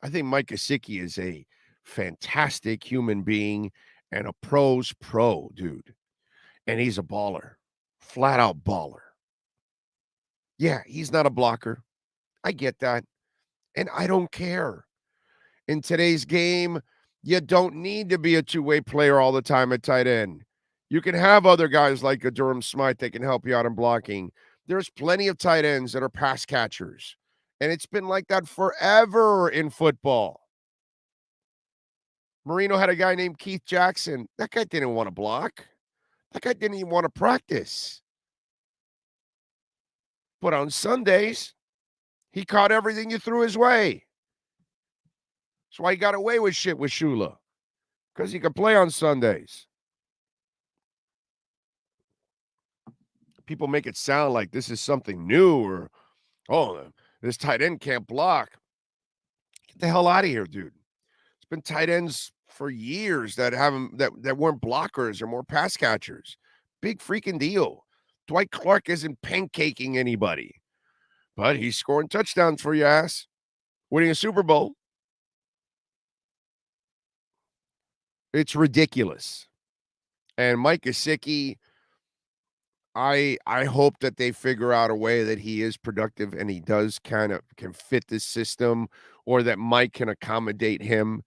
I think Mike Gesicki is a fantastic human being and a pro's pro, dude. And he's a baller, flat out baller. Yeah, he's not a blocker. I get that. And I don't care. In today's game, you don't need to be a two-way player all the time at tight end. You can have other guys like a Durham Smythe that can help you out in blocking. There's plenty of tight ends that are pass catchers. And it's been like that forever in football. Marino had a guy named Keith Jackson. That guy didn't want to block. That guy didn't even want to practice. But on Sundays, he caught everything you threw his way. That's why he got away with shit with Shula. Because he could play on Sundays. People make it sound like this is something new or, oh, this tight end can't block. Get the hell out of here, dude. It's been tight ends for years that haven't that weren't blockers or more pass catchers. Big freaking deal. Dwight Clark isn't pancaking anybody, but he's scoring touchdowns for your ass, winning a Super Bowl. It's ridiculous. And Mike Gesicki, I hope that they figure out a way that he is productive and he does can fit this system, or that Mike can accommodate him.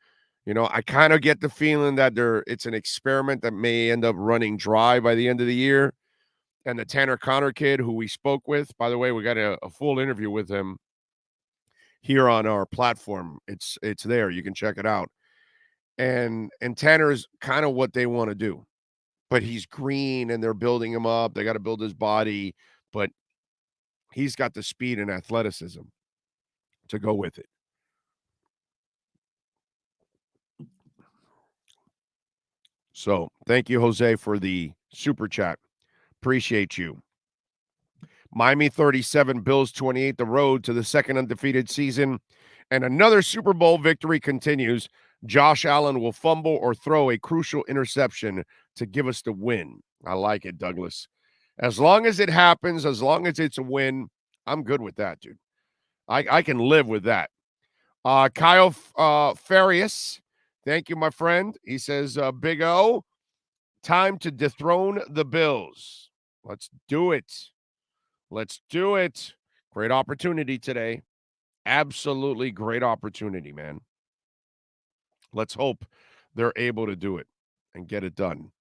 You know, I kind of get the feeling that it's an experiment that may end up running dry by the end of the year. And the Tanner Connor kid who we spoke with, by the way, we got a full interview with him here on our platform. It's there. You can check it out. And Tanner's kind of what they want to do. But he's green and they're building him up. They got to build his body, but he's got the speed and athleticism to go with it. So thank you, Jose, for the super chat. Appreciate you. Miami 37, Bills 28, the road to the second undefeated season. And another Super Bowl victory continues. Josh Allen will fumble or throw a crucial interception to give us the win. I like it, Douglas. As long as it happens, as long as it's a win, I'm good with that, dude. I can live with that. Kyle Farias, thank you, my friend. He says, Big O, time to dethrone the Bills. Let's do it. Let's do it. Great opportunity today. Absolutely great opportunity, man. Let's hope they're able to do it and get it done.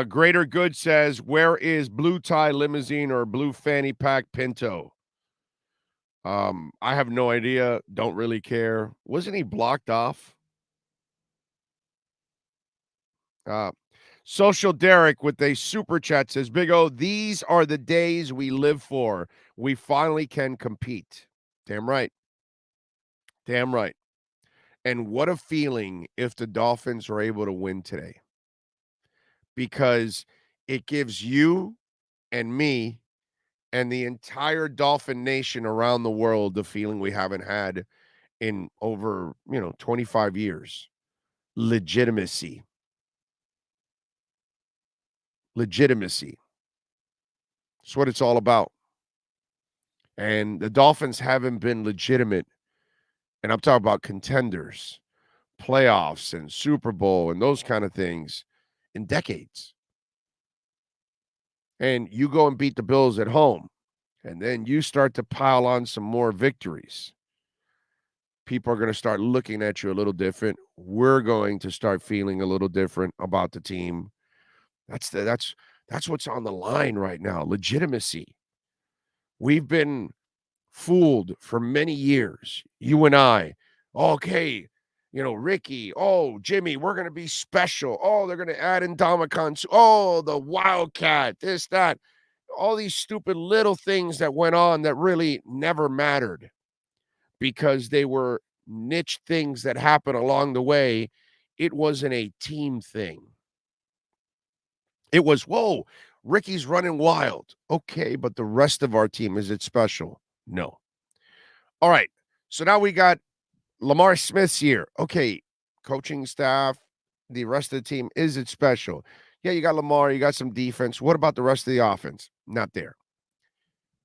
Greater Good says, where is blue tie limousine or blue fanny pack Pinto? I have no idea. Don't really care. Wasn't he blocked off? Social Derek with a super chat says, Big O, these are the days we live for. We finally can compete. Damn right. Damn right. And what a feeling if the Dolphins are able to win today. Because it gives you and me and the entire Dolphin nation around the world the feeling we haven't had in over, 25 years. Legitimacy. Legitimacy. That's what it's all about. And the Dolphins haven't been legitimate. And I'm talking about contenders, playoffs and Super Bowl and those kind of things in decades. And you go and beat the Bills at home, and then you start to pile on some more victories. People are going to start looking at you a little different. We're going to start feeling a little different about the team. That's what's on the line right now. Legitimacy. We've been fooled for many years. You and I. Okay, Ricky. Oh, Jimmy, we're going to be special. Oh, they're going to add in Ndamukong. Oh, the Wildcat, this, that. All these stupid little things that went on that really never mattered because they were niche things that happened along the way. It wasn't a team thing. It was, whoa, Ricky's running wild. Okay, but the rest of our team, is it special? No. All right, so now we got Lamar Smith's here. Okay, coaching staff, the rest of the team, is it special? Yeah, you got Lamar, you got some defense. What about the rest of the offense? Not there.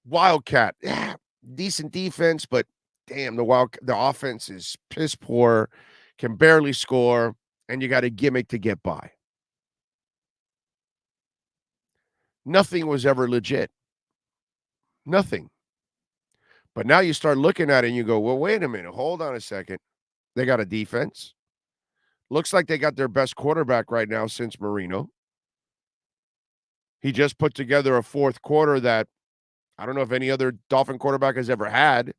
Wildcat, yeah, decent defense, but damn, the offense is piss poor, can barely score, and you got a gimmick to get by. Nothing was ever legit. Nothing. But now you start looking at it and you go, well, wait a minute. Hold on a second. They got a defense. Looks like they got their best quarterback right now since Marino. He just put together a fourth quarter that I don't know if any other Dolphin quarterback has ever had,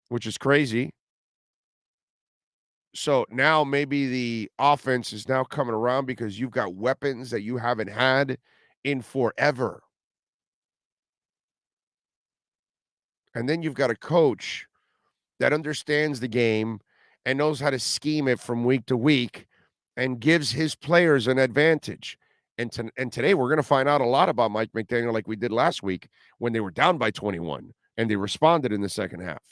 which is crazy. So now maybe the offense is now coming around because you've got weapons that you haven't had in forever. And then you've got a coach that understands the game and knows how to scheme it from week to week and gives his players an advantage. And today we're going to find out a lot about Mike McDaniel like we did last week when they were down by 21 and they responded in the second half.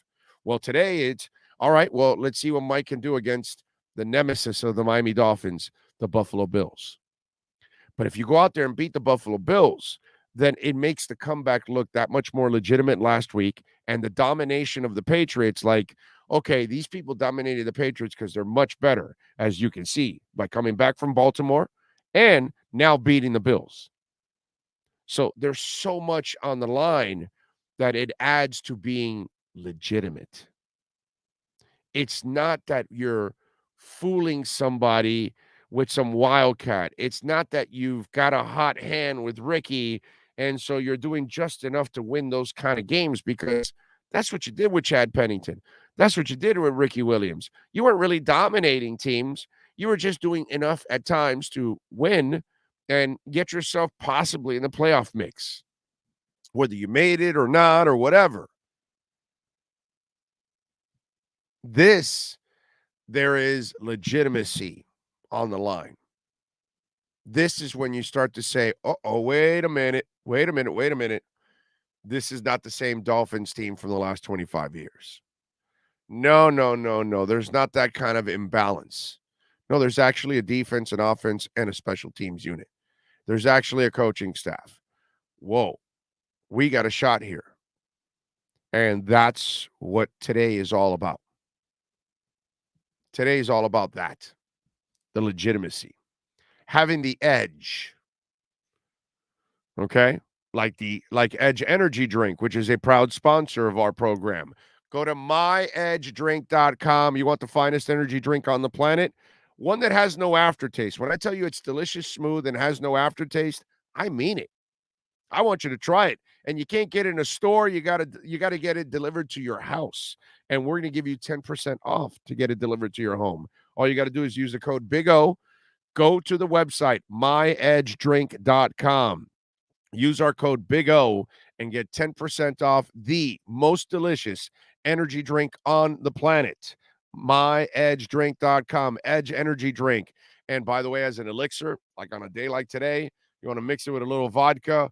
Well, today it's, all right, well, let's see what Mike can do against the nemesis of the Miami Dolphins, the Buffalo Bills. But if you go out there and beat the Buffalo Bills, then it makes the comeback look that much more legitimate last week. And the domination of the Patriots, like, okay, these people dominated the Patriots because they're much better, as you can see, by coming back from Baltimore and now beating the Bills. So there's so much on the line that it adds to being legitimate. It's not that you're fooling somebody with some wildcat. It's not that you've got a hot hand with Ricky, and so you're doing just enough to win those kind of games, because that's what you did with Chad Pennington. That's what you did with Ricky Williams. You weren't really dominating teams. You were just doing enough at times to win and get yourself possibly in the playoff mix, whether you made it or not or whatever. There is legitimacy on the line. This is when you start to say, wait a minute. This is not the same Dolphins team from the last 25 years. No. There's not that kind of imbalance. No, there's actually a defense, an offense, and a special teams unit. There's actually a coaching staff. Whoa, we got a shot here. And that's what today is all about. Today is all about that, the legitimacy, having the edge. Okay? Like Edge Energy Drink, which is a proud sponsor of our program. Go to myedgedrink.com. You want the finest energy drink on the planet? One that has no aftertaste. When I tell you it's delicious, smooth, and has no aftertaste, I mean it. I want you to try it. And you can't get it in a store. You got to get it delivered to your house. And we're going to give you 10% off to get it delivered to your home. All you got to do is use the code Big O. Go to the website, myedgedrink.com. Use our code Big O and get 10% off the most delicious energy drink on the planet. myedgedrink.com, Edge Energy Drink. And by the way, as an elixir, like on a day like today, you want to mix it with a little vodka.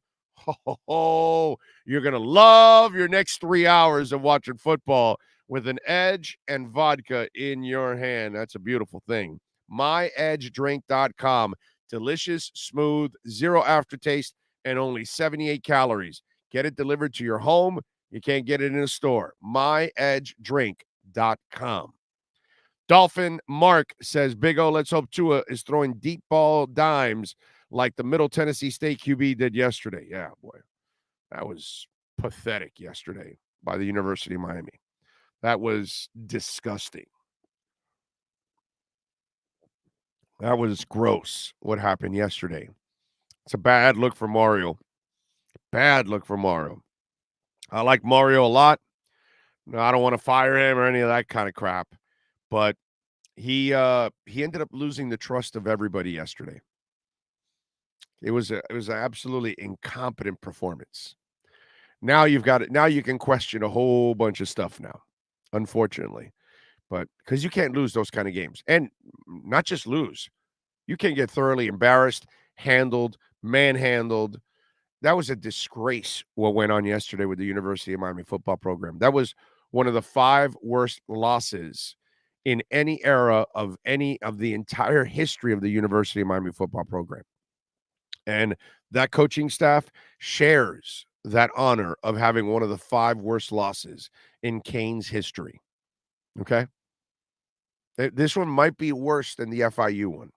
You're going to love your next 3 hours of watching football with an Edge and vodka in your hand. That's a beautiful thing. myedgedrink.com. Delicious, smooth, zero aftertaste, and only 78 calories. Get it delivered to your home. You can't get it in a store. myedgedrink.com. Dolphin Mark says, Big O, let's hope Tua is throwing deep ball dimes like the Middle Tennessee State QB did yesterday. Yeah, boy. That was pathetic yesterday by the University of Miami. That was disgusting. That was gross, what happened yesterday. It's a bad look for Mario. Bad look for Mario. I like Mario a lot. No, I don't want to fire him or any of that kind of crap. But he ended up losing the trust of everybody yesterday. It was an absolutely incompetent performance. Now you've got it. Now you can question a whole bunch of stuff now, unfortunately. But because you can't lose those kind of games. And not just lose. You can get thoroughly embarrassed, handled, manhandled. That was a disgrace what went on yesterday with the University of Miami football program. That was one of the 5 worst losses in any era of any of the entire history of the University of Miami football program. And that coaching staff shares that honor of having one of the 5 worst losses in Canes history. Okay? This one might be worse than the FIU one,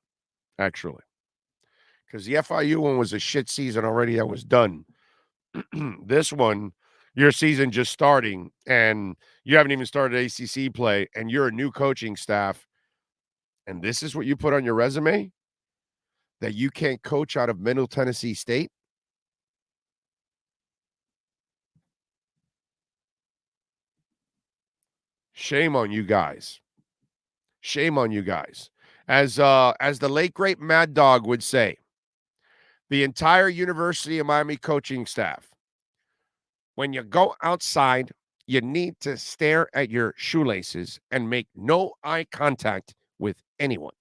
actually. Because the FIU one was a shit season already that was done. This one, your season just starting, and you haven't even started ACC play, and you're a new coaching staff, and this is what you put on your resume? That you can't coach out of Middle Tennessee State? Shame on you guys. Shame on you guys. As the late great Mad Dog would say, the entire University of Miami coaching staff, when you go outside, you need to stare at your shoelaces and make no eye contact with anyone.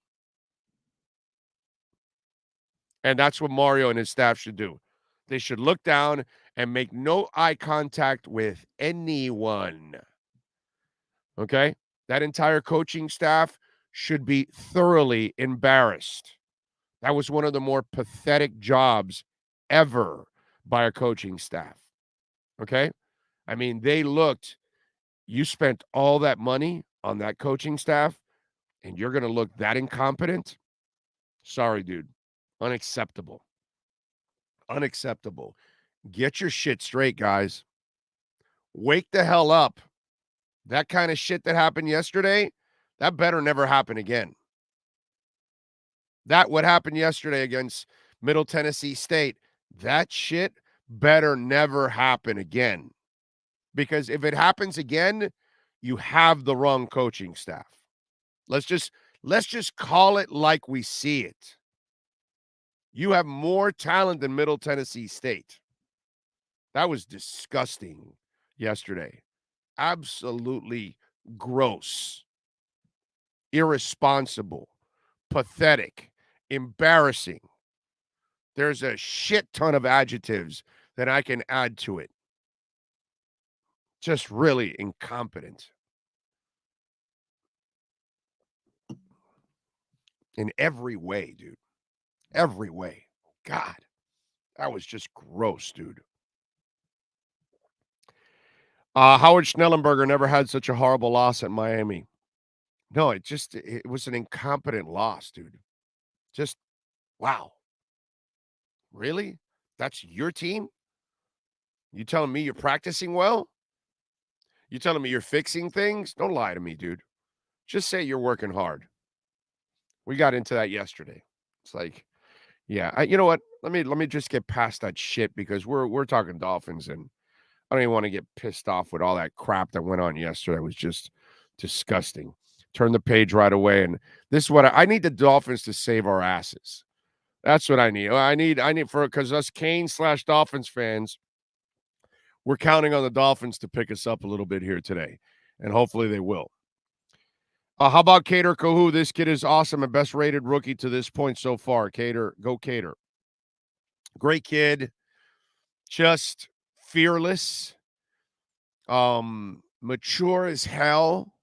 And that's what Mario and his staff should do. They should look down and make no eye contact with anyone. Okay? That entire coaching staff should be thoroughly embarrassed. That was one of the more pathetic jobs ever by a coaching staff. Okay? I mean, you spent all that money on that coaching staff, and you're going to look that incompetent? Sorry, dude. Unacceptable. Unacceptable. Get your shit straight, guys. Wake the hell up. That kind of shit that happened yesterday, that better never happen again. That what happened yesterday against Middle Tennessee State, that shit better never happen again. Because if it happens again, you have the wrong coaching staff. Let's just call it like we see it. You have more talent than Middle Tennessee State. That was disgusting yesterday. Absolutely gross, irresponsible, pathetic, embarrassing. There's a shit ton of adjectives that I can add to it. Just really incompetent. In every way, dude. Every way. God, that was just gross, dude. Howard Schnellenberger never had such a horrible loss at Miami. No, it was an incompetent loss, dude. Just, wow. Really? That's your team? You telling me you're practicing well? You telling me you're fixing things? Don't lie to me, dude. Just say you're working hard. We got into that yesterday. It's like, yeah, you know what? Let me just get past that shit because we're talking Dolphins, and I don't even want to get pissed off with all that crap that went on yesterday. It was just disgusting. Turn the page right away, and this is what I need the Dolphins to save our asses. That's what I need. I need because us Canes/Dolphins fans, we're counting on the Dolphins to pick us up a little bit here today, and hopefully they will. How about Cater Kahu? This kid is awesome and best rated rookie to this point so far. Cater, go Cater. Great kid, just fearless, mature as hell,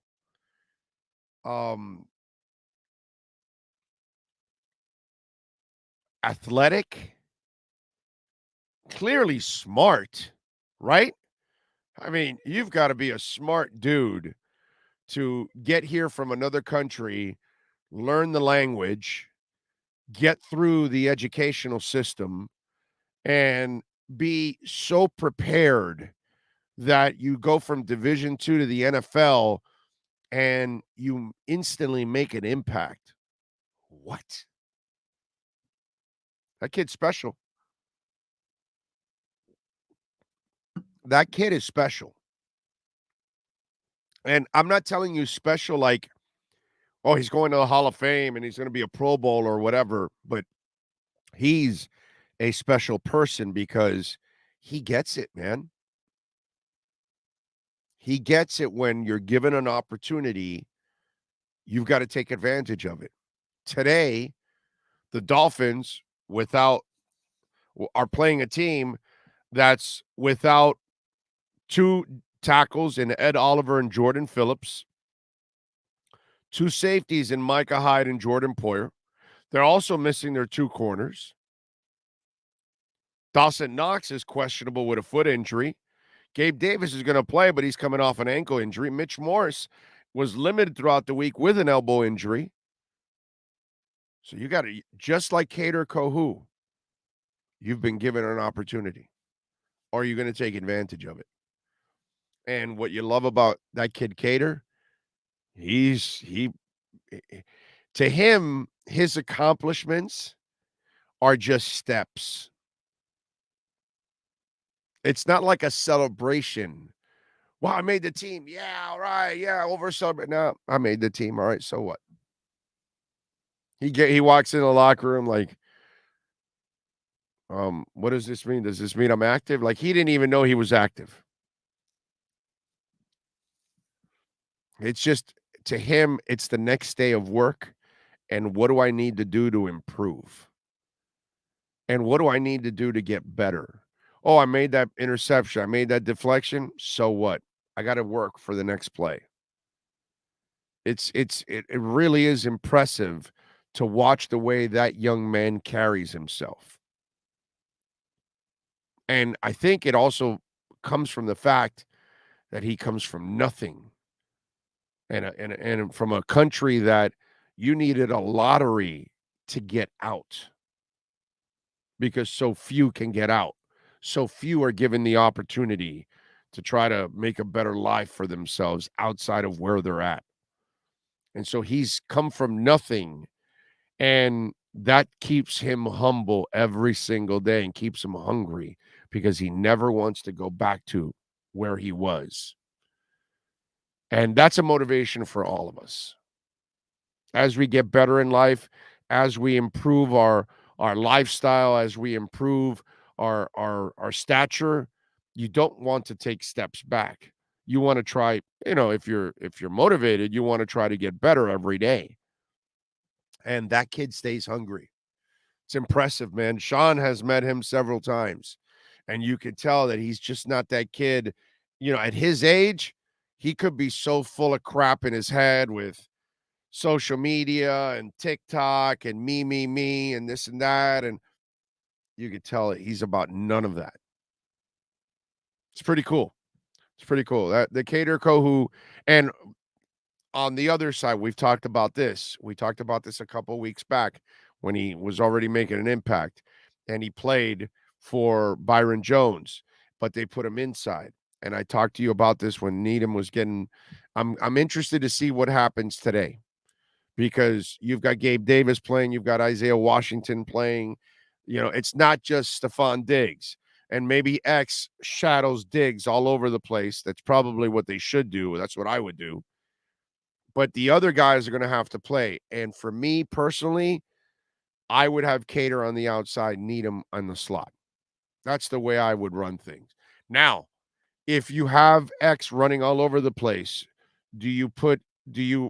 athletic, clearly smart, right? I mean, you've got to be a smart dude to get here from another country, learn the language, get through the educational system, and be so prepared that you go from Division II to the NFL and you instantly make an impact. What? That kid's special. That kid is special. And I'm not telling you special like, oh, he's going to the Hall of Fame and he's going to be a Pro Bowl or whatever, but he's a special person because he gets it, man. He gets it when you're given an opportunity, you've got to take advantage of it. Today, the Dolphins are playing a team that's without two tackles in Ed Oliver and Jordan Phillips, two safeties in Micah Hyde and Jordan Poyer. They're also missing their two corners. Dawson Knox is questionable with a foot injury. Gabe Davis is going to play, but he's coming off an ankle injury. Mitch Morse was limited throughout the week with an elbow injury. So you got to, just like Cater Kohu, you've been given an opportunity. or are you going to take advantage of it? And what you love about that kid Cater, to him, his accomplishments are just steps. It's not like a celebration. Well, I made the team. Yeah, all right. Yeah, over celebrate. No, I made the team. All right, so what? He walks in the locker room like, what does this mean? Does this mean I'm active? Like, he didn't even know he was active. It's just, to him, it's the next day of work. And what do I need to do to improve? And what do I need to do to get better? Oh, I made that interception. I made that deflection. So what? I got to work for the next play. It really is impressive to watch the way that young man carries himself. And I think it also comes from the fact that he comes from nothing. And from a country that you needed a lottery to get out, because so few can get out. So few are given the opportunity to try to make a better life for themselves outside of where they're at. And so he's come from nothing, and that keeps him humble every single day and keeps him hungry, because he never wants to go back to where he was. And that's a motivation for all of us. As we get better in life, as we improve our lifestyle, as we improve our stature, you don't want to take steps back. You want to try, if you're motivated, you want to try to get better every day. And that kid stays hungry. It's impressive, man. Sean has met him several times, and you can tell that he's just not that kid. At his age, he could be so full of crap in his head with social media and TikTok and me, and this and that. And you could tell that he's about none of that. It's pretty cool. That the Cater Kohu, and on the other side, we've talked about this. We talked about this a couple of weeks back when he was already making an impact, and he played for Byron Jones, but they put him inside. And I talked to you about this when Needham was getting. I'm interested to see what happens today, because you've got Gabe Davis playing, you've got Isaiah Washington playing. It's not just Stephon Diggs. And maybe X shadows Diggs all over the place. That's probably what they should do. That's what I would do. But the other guys are going to have to play. And for me personally, I would have Cater on the outside, Needham on the slot. That's the way I would run things. Now, if you have X running all over the place, do you put Diggs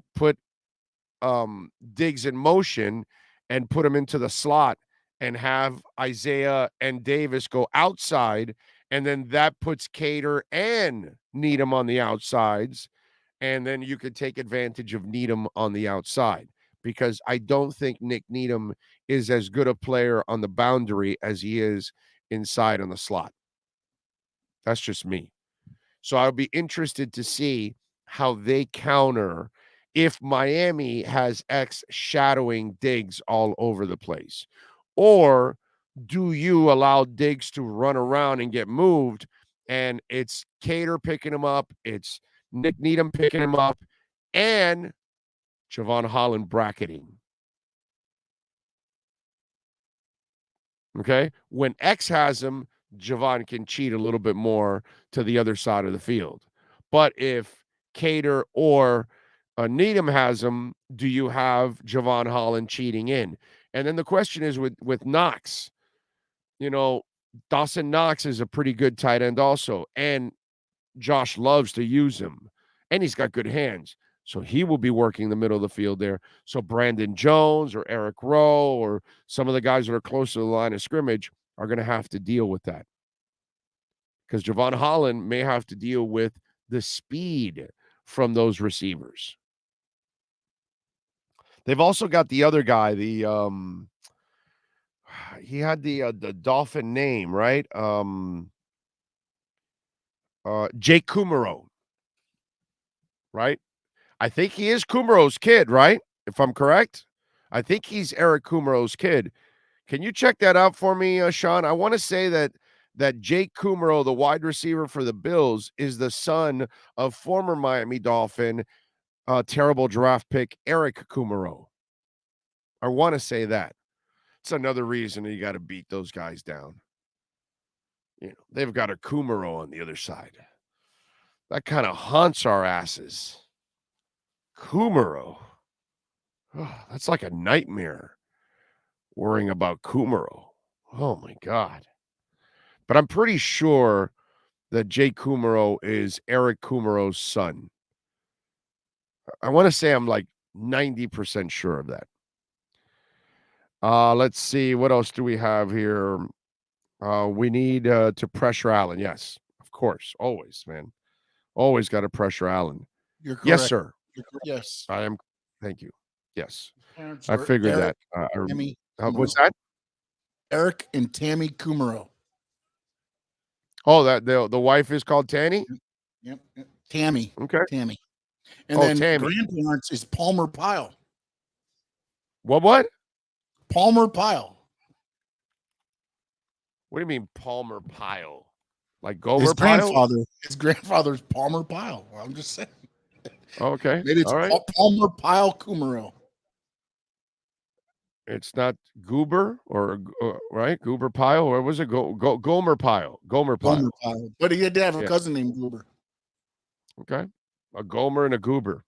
in motion and put him into the slot and have Isaiah and Davis go outside, and then that puts Cater and Needham on the outsides, and then you could take advantage of Needham on the outside, because I don't think Nick Needham is as good a player on the boundary as he is inside on the slot. That's just me. So I'll be interested to see how they counter if Miami has X shadowing Diggs all over the place. Or do you allow Diggs to run around and get moved, and it's Cater picking him up, it's Nick Needham picking him up, and Javon Holland bracketing? Okay? When X has him, Javon can cheat a little bit more to the other side of the field. But if Cater or Needham has him, do you have Javon Holland cheating in? And then the question is with Knox, Dawson Knox is a pretty good tight end also, and Josh loves to use him, and he's got good hands. So he will be working the middle of the field there. So Brandon Jones or Eric Rowe or some of the guys that are close to the line of scrimmage are going to have to deal with that, because Javon Holland may have to deal with the speed from those receivers. They've also got the other guy, he had the Dolphin name, right? Jake Kumaro, right? I think he is Kumaro's kid, right? If I'm correct. I think he's Eric Kumaro's kid. Can you check that out for me, Sean? I want to say that that Jake Kummerow, the wide receiver for the Bills, is the son of former Miami Dolphin, terrible draft pick Eric Kummerow. I want to say that. It's another reason you got to beat those guys down. They've got a Kummerow on the other side. That kind of haunts our asses. Kummerow. Oh, that's like a nightmare, worrying about Kummerow. Oh, my God. But I'm pretty sure that Jake Kummerow is Eric Kummerow's son. I want to say I'm like 90% sure of that. Let's see. What else do we have here? We need to pressure Allen. Yes, of course. Always, man. Always got to pressure Allen. You're correct. Yes, sir. Yes. I am. Thank you. Yes. Parents I are figured Eric, that. Tammy What's Kummerow. that? Eric and Tammy Kummerow. Oh, that the wife is called Tanny? Yep. Tammy. Okay. Tammy. And then Tammy. grandparents is Palmer Pyle. What? Palmer Pyle. What do you mean Palmer Pyle? Like Gomer Pyle? His grandfather's Palmer Pyle. I'm just saying. Okay. Maybe it's all right. Palmer Pyle Kummerow. It's not Goober or right? Goober Pyle, or was it Gomer Pyle? Gomer Pyle. Palmer Pyle. But he did have a cousin named Goober. Okay. A Gomer and a Goober.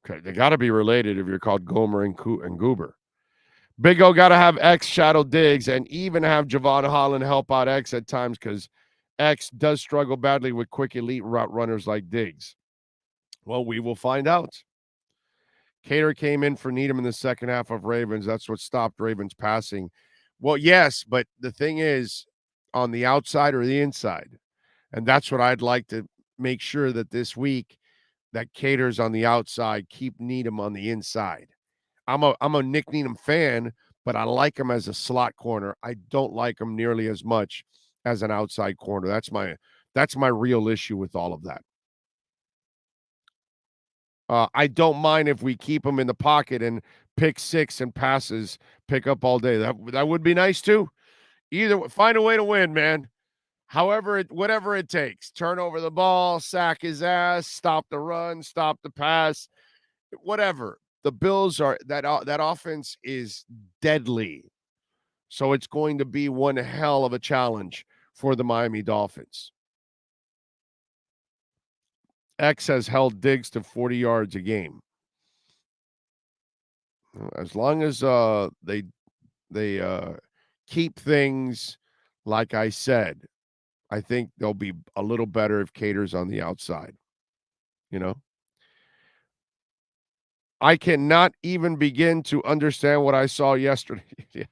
Okay. They got to be related if you're called Gomer and Goober. Big O got to have X shadow Diggs and even have Javon Holland help out X at times because X does struggle badly with quick elite route runners like Diggs. Well, we will find out. Cater came in for Needham in the second half of Ravens. That's what stopped Ravens passing. Well, yes, but the thing is on the outside or the inside. And that's what I'd like to make sure that this week that Cater's on the outside, keep Needham on the inside. I'm a Nick Needham fan, but I like him as a slot corner. I don't like him nearly as much as an outside corner. That's my real issue with all of that. I don't mind if we keep him in the pocket and pick six and passes pick up all day. That would be nice too. Either find a way to win, man. Whatever it takes. Turn over the ball, sack his ass, stop the run, stop the pass, whatever. The Bills are that offense is deadly. So it's going to be one hell of a challenge for the Miami Dolphins. X has held Diggs to 40 yards a game. As long as they keep things like I said, I think they'll be a little better if Cater's on the outside. I cannot even begin to understand what I saw yesterday. Yeah.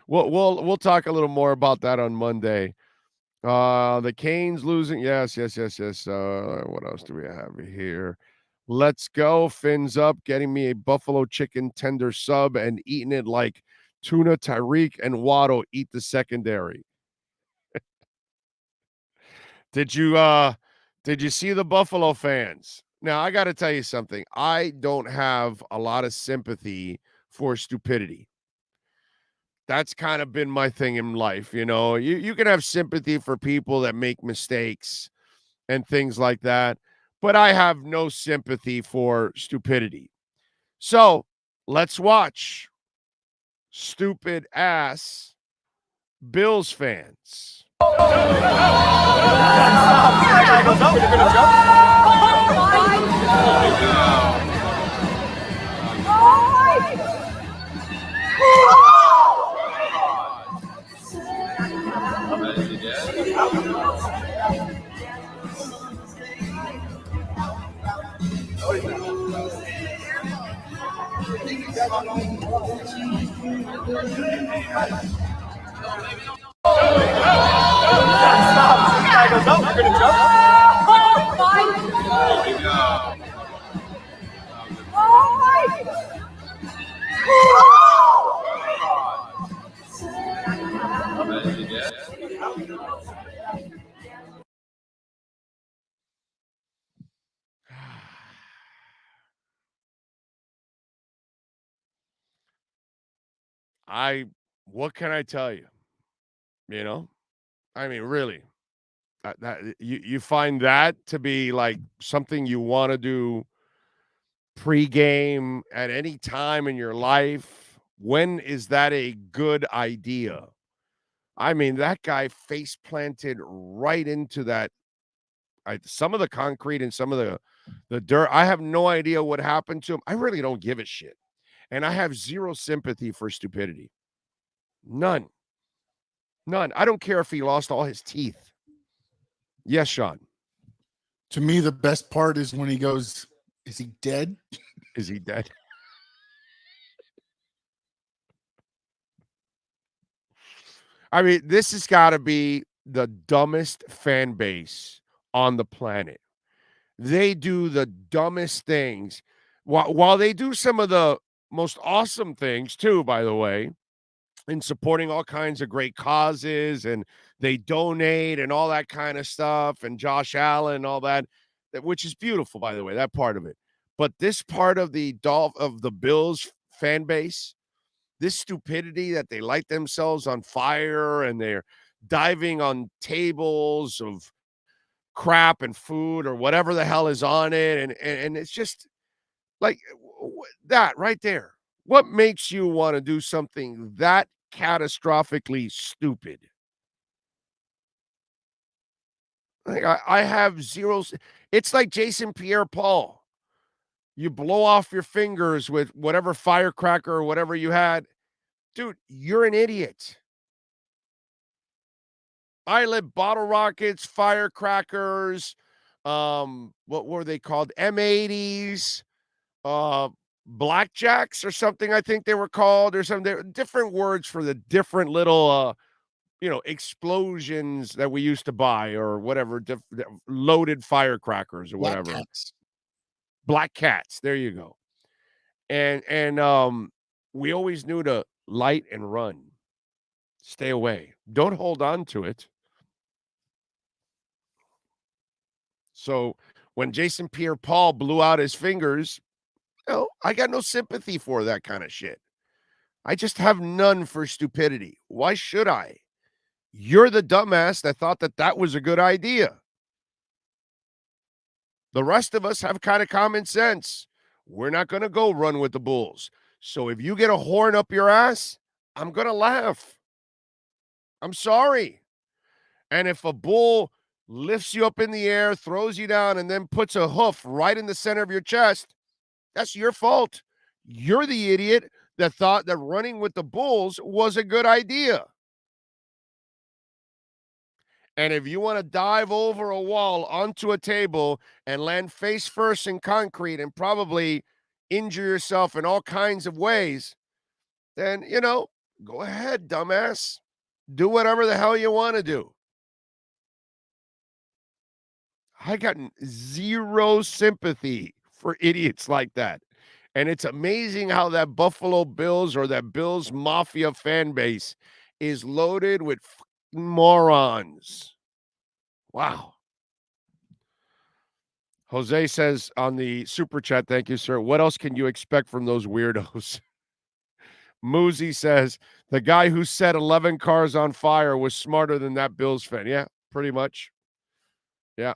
We'll talk a little more about that on Monday. The Canes losing. Yes. What else do we have here? Let's go. Fins up, getting me a buffalo chicken tender sub and eating it like Tuna, Tyreek, and Waddle eat the secondary. Did you see the Buffalo fans? Now, I got to tell you something. I don't have a lot of sympathy for stupidity. That's kind of been my thing in life. You can have sympathy for people that make mistakes and things like that, but I have no sympathy for stupidity. So let's watch stupid ass Bills fans. What can I tell you? I mean, really. You find that to be like something you want to do pregame at any time in your life? When is that a good idea? I mean, that guy face planted right into that. Some of the concrete and some of the dirt. I have no idea what happened to him. I really don't give a shit. And I have zero sympathy for stupidity. None. I don't care if he lost all his teeth. Yes, Sean. To me, the best part is when he goes, is he dead? Is he dead? I mean, this has got to be the dumbest fan base on the planet. They do the dumbest things while they do some of the most awesome things too, by the way, in supporting all kinds of great causes, and they donate and all that kind of stuff, and Josh Allen and all that, which is beautiful, by the way, that part of it. But this part of the Bills fan base, this stupidity that they light themselves on fire and they're diving on tables of crap and food or whatever the hell is on it. And it's just like that right there. What makes you want to do something that catastrophically stupid? Like I have zero. It's like Jason Pierre-Paul. You blow off your fingers with whatever firecracker or whatever you had. Dude, you're an idiot. I lit bottle rockets, firecrackers, what were they called? M80s, blackjacks or something, I think they were called, or something. Different words for the different little, explosions that we used to buy or whatever, loaded firecrackers or whatever. Black cats. There you go. And we always knew to light and run. Stay away. Don't hold on to it. So when Jason Pierre-Paul blew out his fingers, I got no sympathy for that kind of shit. I just have none for stupidity. Why should I? You're the dumbass that thought that was a good idea. The rest of us have kind of common sense. We're not going to go run with the Bulls. So if you get a horn up your ass, I'm going to laugh. I'm sorry. And if a bull lifts you up in the air, throws you down, and then puts a hoof right in the center of your chest, that's your fault. You're the idiot that thought that running with the Bulls was a good idea. And if you want to dive over a wall onto a table and land face first in concrete and probably injure yourself in all kinds of ways, then, go ahead, dumbass. Do whatever the hell you want to do. I got zero sympathy for idiots like that. And it's amazing how that Buffalo Bills or that Bills Mafia fan base is loaded with morons. Wow. Jose says on the super chat, thank you, sir. What else can you expect from those weirdos? Moosey says the guy who set 11 cars on fire was smarter than that Bills fan. Yeah, pretty much. Yeah.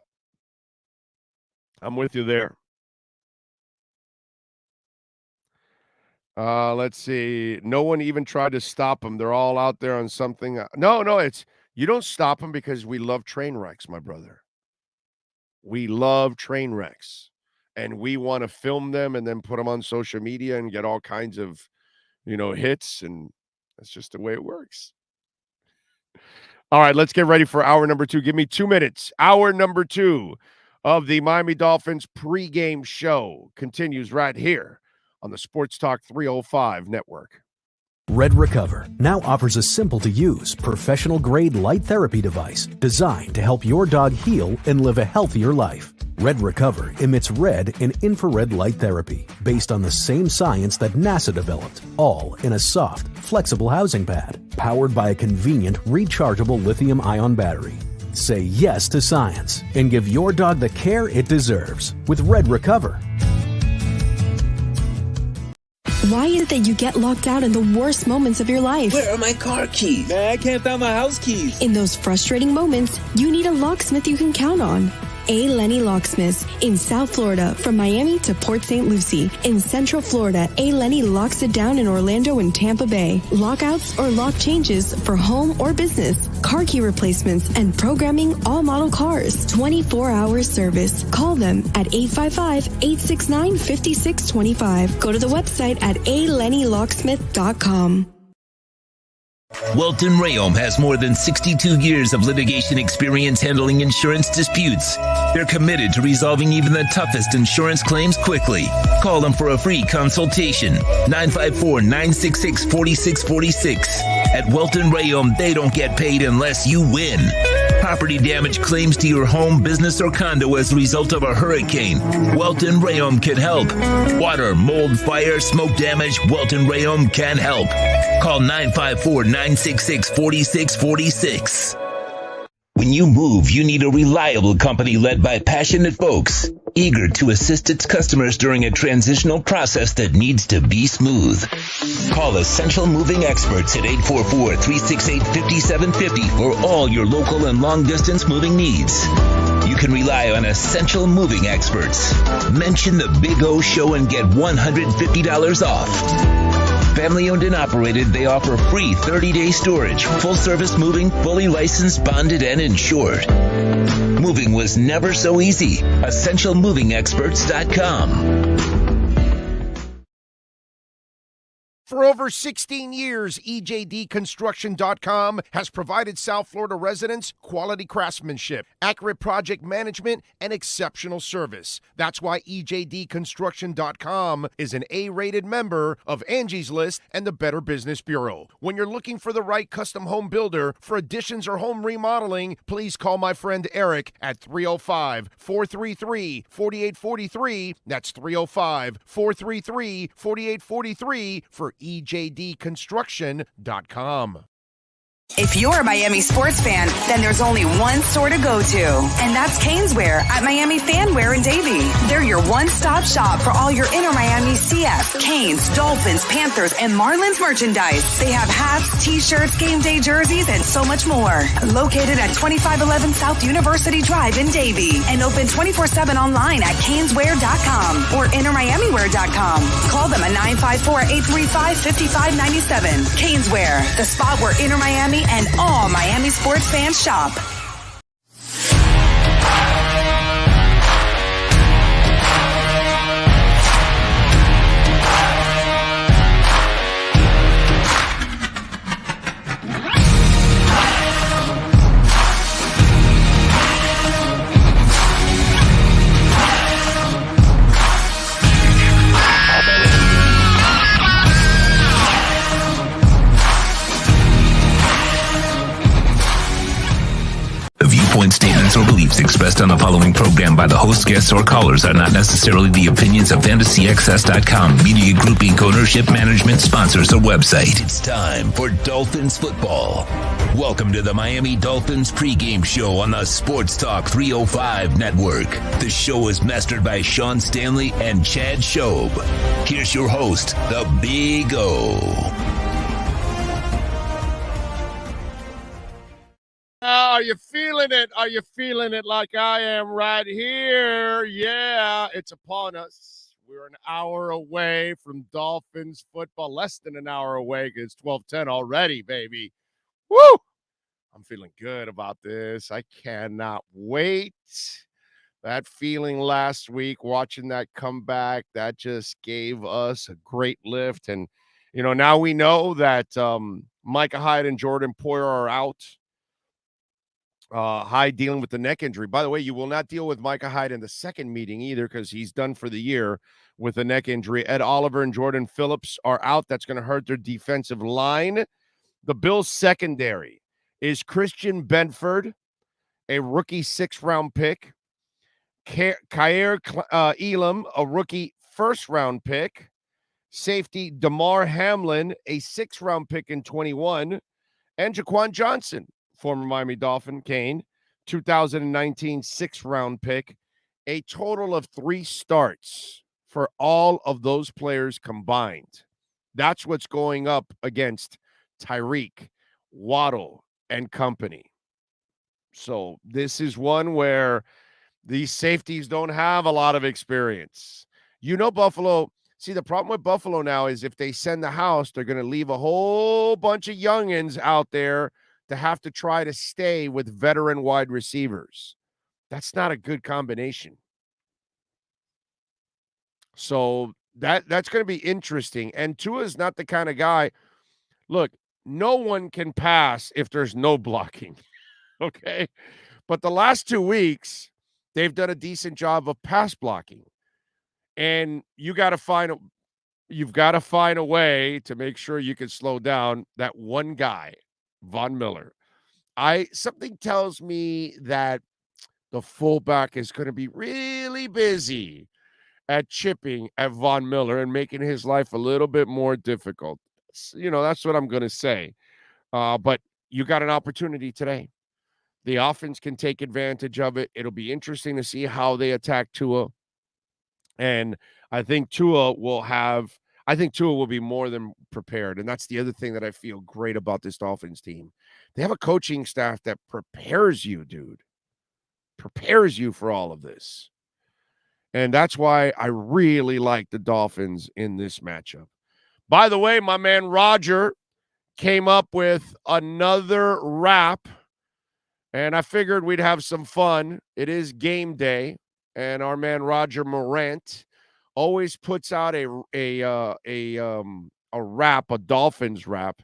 I'm with you there. Let's see. No one even tried to stop them. They're all out there on something. No, it's you don't stop them because we love train wrecks, my brother. We love train wrecks, and we want to film them and then put them on social media and get all kinds of, hits, and that's just the way it works. All right, let's get ready for hour number 2. Give me 2 minutes. Hour number 2 of the Miami Dolphins pregame show continues right here on the Sports Talk 305 network. Red Recover now offers a simple-to-use, professional-grade light therapy device designed to help your dog heal and live a healthier life. Red Recover emits red and infrared light therapy based on the same science that NASA developed, all in a soft, flexible housing pad powered by a convenient, rechargeable lithium-ion battery. Say yes to science and give your dog the care it deserves with Red Recover. Why is it that you get locked out in the worst moments of your life? Where are my car keys? Man, I can't find my house keys. In those frustrating moments, you need a locksmith you can count on. A. Lenny Locksmiths in South Florida, from Miami to Port St. Lucie. In Central Florida, A. Lenny locks it down in Orlando and Tampa Bay. Lockouts or lock changes for home or business. Car key replacements and programming all model cars. 24-hour service. Call them at 855-869-5625. Go to the website at alennylocksmith.com. Welton Rayom has more than 62 years of litigation experience handling insurance disputes. They're committed to resolving even the toughest insurance claims quickly. Call them for a free consultation. 954-966-4646. At Welton Rayom, they don't get paid unless you win. Property damage claims to your home, business, or condo as a result of a hurricane. Welton Rayom can help. Water, mold, fire, smoke damage, Welton Rayom can help. Call 954-966-4646. When you move, you need a reliable company led by passionate folks, eager to assist its customers during a transitional process that needs to be smooth. Call Essential Moving Experts at 844-368-5750 for all your local and long-distance moving needs. You can rely on Essential Moving Experts. Mention the Big O Show and get $150 off. Family owned and operated, they offer free 30-day storage, full-service moving, fully licensed, bonded, and insured. Moving was never so easy. EssentialMovingExperts.com. For over 16 years, EJDConstruction.com has provided South Florida residents quality craftsmanship, accurate project management, and exceptional service. That's why EJDConstruction.com is an A-rated member of Angie's List and the Better Business Bureau. When you're looking for the right custom home builder for additions or home remodeling, please call my friend Eric at 305-433-4843. That's 305-433-4843 for EJDConstruction.com. If you're a Miami sports fan, then there's only one store to go to, and that's Caneswear at Miami Fanwear in Davie. They're your one-stop shop for all your inner Miami CF, Canes, Dolphins, Panthers, and Marlins merchandise. They have hats, t-shirts, game day jerseys, and so much more. Located at 2511 South University Drive in Davie, and open 24/7 online at caneswear.com or innermiamiwear.com. Call them at 954-835-5597. Caneswear, the spot where inner Miami and all Miami sports fans shop. Statements or beliefs expressed on the following program by the host, guests, or callers are not necessarily the opinions of FantasyXS.com, Media Group Inc., ownership, management, sponsors, or website. It's time for Dolphins football. Welcome to the Miami Dolphins Pregame Show on the Sports Talk 305 Network. The show is mastered by Sean Stanley and Chad Shobe. Here's your host, the Big O. Are you feeling it? Are you feeling it like I am right here? Yeah, it's upon us. We're an hour away from Dolphins football, less than an hour away because it's 12:10 already, baby. Woo! I'm feeling good about this. I cannot wait. That feeling last week, watching that comeback, that just gave us a great lift. And, now we know that Micah Hyde and Jordan Poyer are out. Hyde dealing with the neck injury. By the way, you will not deal with Micah Hyde in the second meeting either because he's done for the year with a neck injury. Ed Oliver and Jordan Phillips are out. That's going to hurt their defensive line. The Bills' secondary is Christian Benford, a rookie 6th-round pick. Kyer Elam, a rookie 1st-round pick. Safety Damar Hamlin, a 6th-round pick in 21. And Jaquan Johnson, former Miami Dolphin, Kane, 2019 6th-round pick. A total of 3 starts for all of those players combined. That's what's going up against Tyreek, Waddle, and company. So this is one where these safeties don't have a lot of experience. Buffalo, see, the problem with Buffalo now is if they send the house, they're going to leave a whole bunch of youngins out there to have to try to stay with veteran wide receivers. That's not a good combination. So that's going to be interesting. And Tua is not the kind of guy. Look, no one can pass if there's no blocking. Okay. But the last 2 weeks, they've done a decent job of pass blocking. And you've got to find a way to make sure you can slow down that one guy, Von Miller. Something tells me that the fullback is going to be really busy at chipping at Von Miller and making his life a little bit more difficult. That's what I'm going to say. But you got an opportunity today. The offense can take advantage of it. It'll be interesting to see how they attack Tua. And I think Tua will be more than prepared. And that's the other thing that I feel great about this Dolphins team. They have a coaching staff that prepares you, dude. Prepares you for all of this. And that's why I really like the Dolphins in this matchup. By the way, my man Roger came up with another rap, and I figured we'd have some fun. It is game day, and our man Roger Morant always puts out a rap, a Dolphins rap.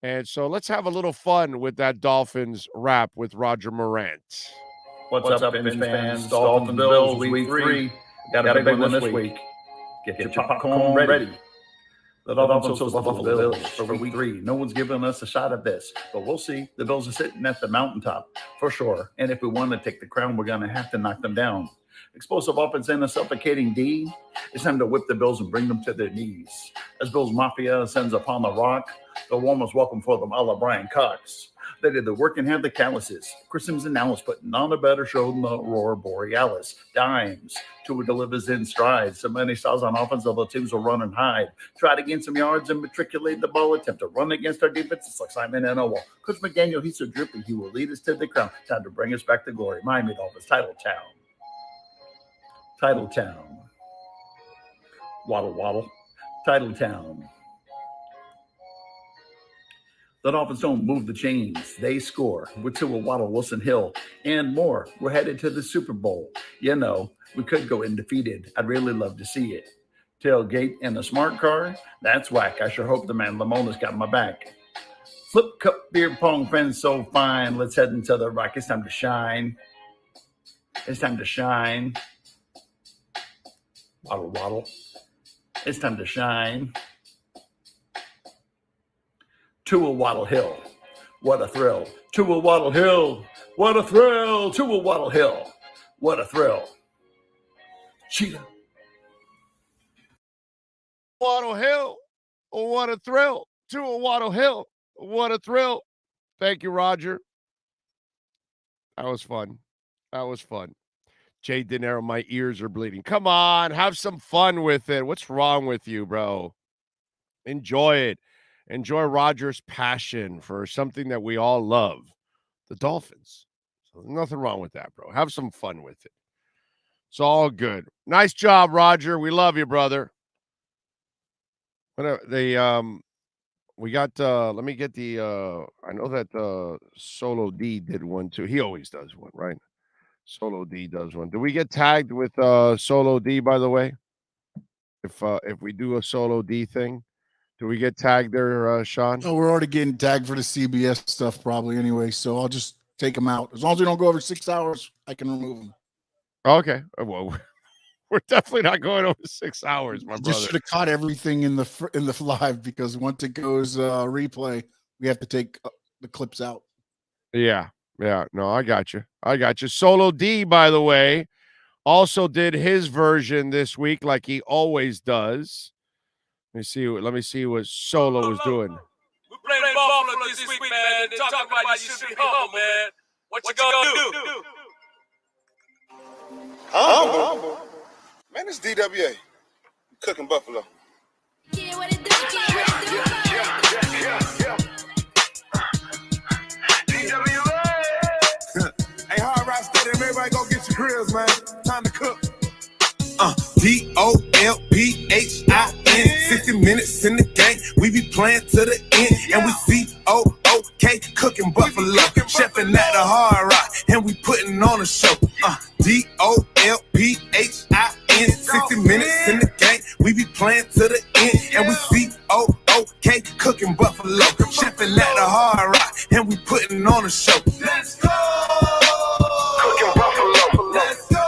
And so let's have a little fun with that Dolphins rap with Roger Morant. What's up, Fins fans? Dolphins Bills, week 3. Got a big one this week. Get your popcorn ready. The Dolphins host the Buffalo Bills for week 3. No one's giving us a shot at this, but we'll see. The Bills are sitting at the mountaintop for sure. And if we want to take the crown, we're going to have to knock them down. Explosive offense and a suffocating D. It's time to whip the Bills and bring them to their knees. As Bills Mafia ascends upon the rock, the warmest welcome for them, a la Brian Cox. They did the work and had the calluses. Chris Sims and Dallas putting on a better show than the Aurora Borealis. Dimes. Tua delivers in stride. So many styles on offense, other teams will run and hide. Try to gain some yards and matriculate the ball. Attempt to run against our defense. It's like Simon and Owl. Coach McDaniel, he's so drippy. He will lead us to the crown. Time to bring us back to glory. Miami Dolphins, Title Town. Title Town. Waddle, waddle. Title Town. The Dolphins don't move the chains. They score with Tua, Waddle, Wilson, Hill, and more. We're headed to the Super Bowl. We could go undefeated. I'd really love to see it. Tailgate in a smart car? That's whack. I sure hope the man Lamona's got my back. Flip cup beer pong, friends so fine. Let's head into the rock. It's time to shine. It's time to shine. Waddle, waddle. It's time to shine. Tua, Waddle, Hill. What a thrill. Tua, Waddle, Hill. What a thrill. Tua, Waddle, Hill. What a thrill. Cheetah. Waddle Hill. What a thrill. Tua, Waddle, Hill. What a thrill. Thank you, Roger. That was fun. Jay Dinero, my ears are bleeding. Come on, have some fun with it. What's wrong with you, bro? Enjoy it. Enjoy Roger's passion for something that we all love, the Dolphins. So nothing wrong with that, bro. Have some fun with it. It's all good. Nice job, Roger. We love you, brother. Whatever. We got, let me get the, I know that Solo D did one too. He always does one, right? Solo D does one. Do we get tagged with Solo D, by the way? If we do a Solo D thing? Do we get tagged there, Sean? Oh, we're already getting tagged for the CBS stuff probably anyway, so I'll just take them out. As long as we don't go over 6 hours, I can remove them. Okay. Well, we're definitely not going over 6 hours, my brother. Just should have caught everything in the live because once it goes replay, we have to take the clips out. Yeah. No, I got you. Solo D, by the way, also did his version this week like he always does. Let me see what Solo was doing. We're playing Buffalo this week, man. They're talking about you should be humble, man. What you gonna do? Humble? Man, it's DWA. Cooking Buffalo. Yeah, what it do? everybody go get your grills, man. Time to cook. Dolphin, 60 minutes in the game. We be playing to the end, and we C-O-O-K, cooking buffalo. Chefing at the Hard Rock, and we putting on a show. Dolphin, 60 minutes in the game. We be playing to the end, and we C-O-O-K, cooking buffalo. Chefing at the Hard Rock, and we putting on a show. Let's go! Cooking buffalo. Let's go!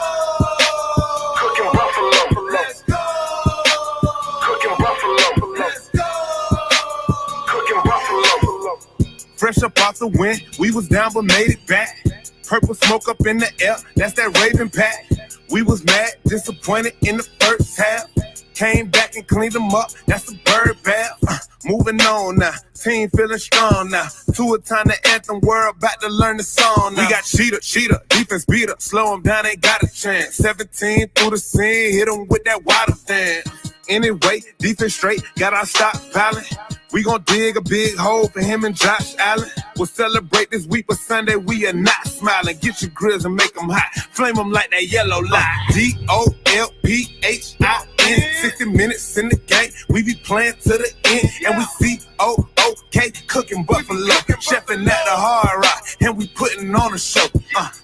Cooking buffalo. Let's go! Cooking buffalo. Let's go! Cooking buffalo. Fresh up off the wind, we was down but made it back. Purple smoke up in the air, that's that Raven pack. We was mad, disappointed in the first half. Came back and cleaned them up, that's a bird bath. Moving on now, team feeling strong now. Two time the anthem, we're about to learn the song now. We got cheater, defense beater. Slow them down, ain't got a chance. 17 through the scene, hit them with that water dance. Anyway, defense straight, got our stock piling. We gon' dig a big hole for him and Josh Allen. We'll celebrate this week, but Sunday we are not smiling. Get your grills and make them hot. Flame them like that yellow light. Dolphin, 60 minutes in the game. We be playing to the end, and we C-O-O-K, cooking buffalo. Chefing at the Hard Rock, and we putting on a show. Dolphin,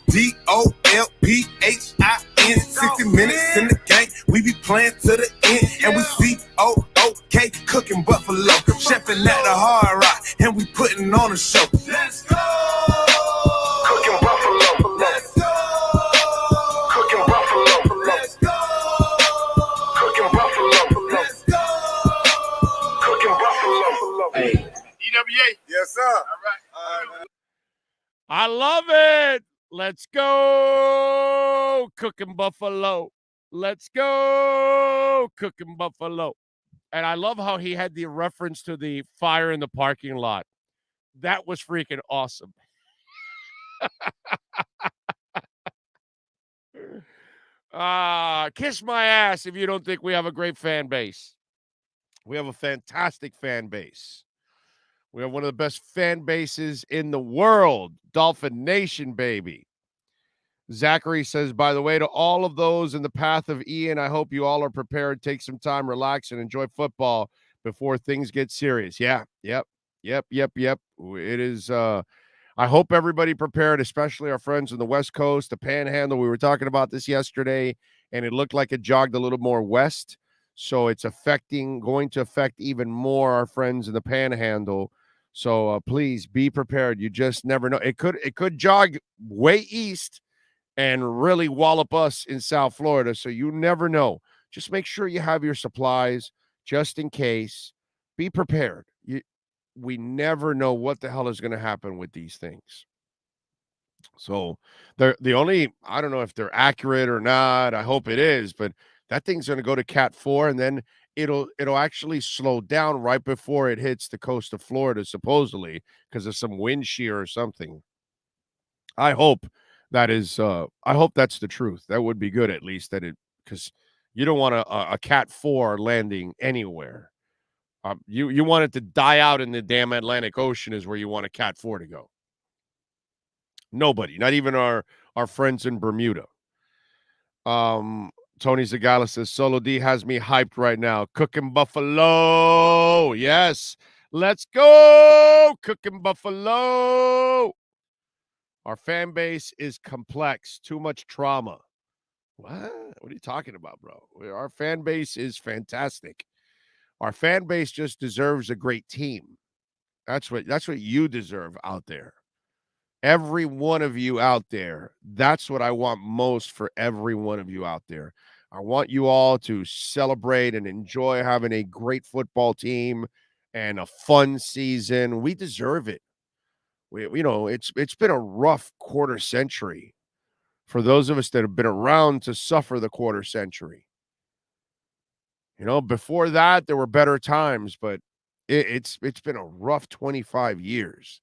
60 minutes in the game. We be playing to the end, and we C-O-O-K, cooking buffalo. Chefing at the Hard Rock, and we putting on a show. Let's go! Cooking buffalo. Let's go! Cooking buffalo. Let's go! Cooking buffalo. Let's go! Cooking buffalo. Hey. EWA. Yes, sir. All right. I love it. Let's go. Cooking buffalo. Let's go. Cooking buffalo. And I love how he had the reference to the fire in the parking lot. That was freaking awesome. Kiss my ass if you don't think we have a great fan base. We have a fantastic fan base. We have one of the best fan bases in the world. Dolphin Nation, baby. Zachary says, by the way, to all of those in the path of Ian, I hope you all are prepared. Take some time, relax, and enjoy football before things get serious. Yeah, yep. It is, I hope everybody prepared, especially our friends in the West Coast, the Panhandle. We were talking about this yesterday, and it looked like it jogged a little more west. So it's going to affect even more our friends in the Panhandle. So please be prepared. You just never know. It could jog way east and really wallop us in South Florida. So you never know. Just make sure you have your supplies just in case. Be prepared. We never know what the hell is going to happen with these things. So the only, I don't know if they're accurate or not. I hope it is, but that thing's going to go to Cat 4, and then it'll actually slow down right before it hits the coast of Florida, supposedly, because of some wind shear or something. I hope that's the truth. That would be good, at least, because you don't want a Cat 4 landing anywhere. You want it to die out in the damn Atlantic Ocean is where you want a Cat 4 to go. Nobody, not even our friends in Bermuda. Tony Zagala says, Solo D has me hyped right now. Cooking buffalo. Yes. Let's go. Cooking buffalo. Our fan base is complex. Too much trauma. What are you talking about, bro? Our fan base is fantastic. Our fan base just deserves a great team. That's what you deserve out there. Every one of you out there. That's what I want most for every one of you out there. I want you all to celebrate and enjoy having a great football team and a fun season. We deserve it. It's been a rough quarter century for those of us that have been around to suffer the quarter century. Before that, there were better times, but it's been a rough 25 years.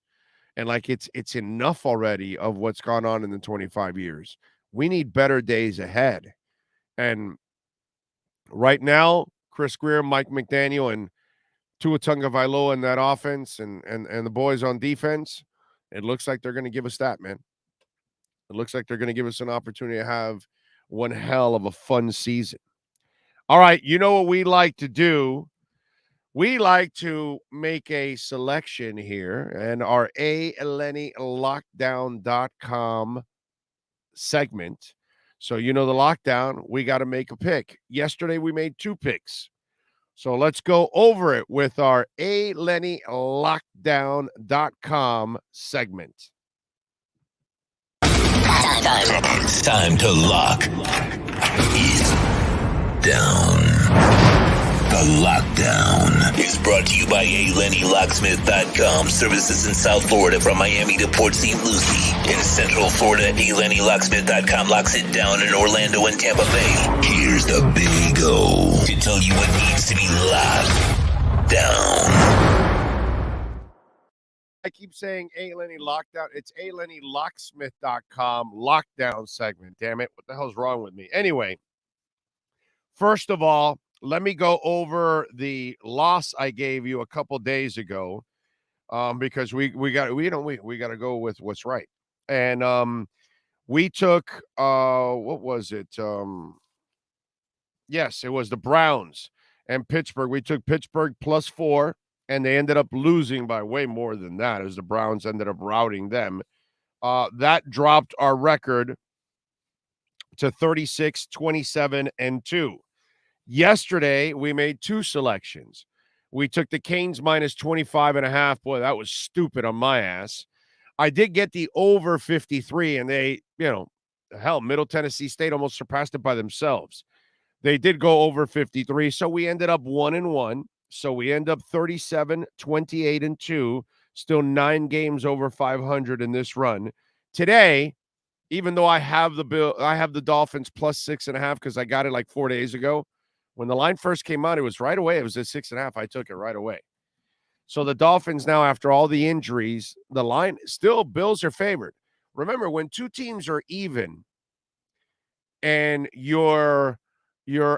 And it's enough already of what's gone on in the 25 years. We need better days ahead. And right now, Chris Greer, Mike McDaniel, and Tua Tagovailoa in that offense and the boys on defense, it looks like they're going to give us that, man. It looks like they're going to give us an opportunity to have one hell of a fun season. All right, you know what we like to do? We like to make a selection here, and our ALennyLockdown.com segment. So you know the lockdown, we got to make a pick. Yesterday we made 2 picks. So let's go over it with our ALennyLockdown.com segment. Time to lock it down. The Lockdown is brought to you by ALennyLocksmith.com. Services in South Florida from Miami to Port St. Lucie. In Central Florida, ALennyLocksmith.com locks it down in Orlando and Tampa Bay. Here's the Big O to tell you what needs to be locked down. I keep saying A-Lenny Lockdown. It's ALennyLocksmith.com lockdown segment. Damn it. What the hell's wrong with me? Anyway, first of all, let me go over the loss I gave you a couple days ago, because we got to go with what's right. And we took what was it? Yes, it was the Browns and Pittsburgh. We took Pittsburgh +4. And they ended up losing by way more than that as the Browns ended up routing them. That dropped our record to 36, 27, and 2. Yesterday, we made 2 selections. We took the Canes -25.5. Boy, that was stupid on my ass. I did get the over 53, and they, Middle Tennessee State almost surpassed it by themselves. They did go over 53, so we ended up 1-1. So we end up 37, 28, and 2, still 9 games over 500 in this run. Today, even though I have the Dolphins +6.5 because I got it like 4 days ago. When the line first came out, it was right away. It was at 6.5. I took it right away. So the Dolphins now, after all the injuries, the line still Bills are favored. Remember, when 2 teams are even and you're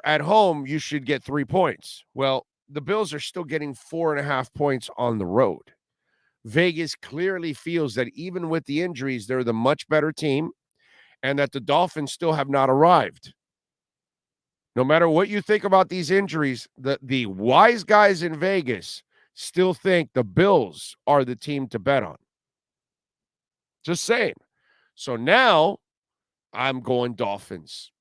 at home, you should get 3 points. Well, the Bills are still getting 4.5 points on the road. Vegas clearly feels that even with the injuries, they're the much better team and that the Dolphins still have not arrived. No matter what you think about these injuries, the wise guys in Vegas still think the Bills are the team to bet on. Just saying. So now I'm going Dolphins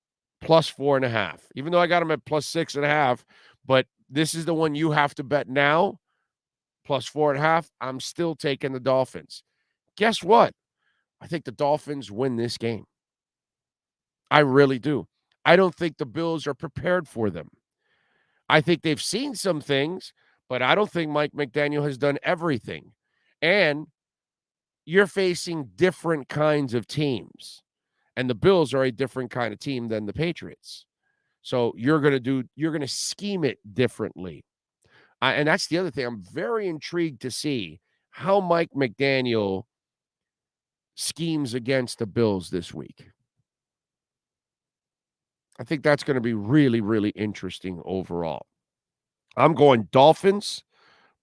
+4.5, even though I got them at +6.5, but this is the one you have to bet now, +4.5. I'm still taking the Dolphins. Guess what? I think the Dolphins win this game. I really do. I don't think the Bills are prepared for them. I think they've seen some things, but I don't think Mike McDaniel has done everything. And you're facing different kinds of teams. And the Bills are a different kind of team than the Patriots. So you're going to scheme it differently. And that's the other thing. I'm very intrigued to see how Mike McDaniel schemes against the Bills this week. I think that's going to be really, really interesting overall. I'm going Dolphins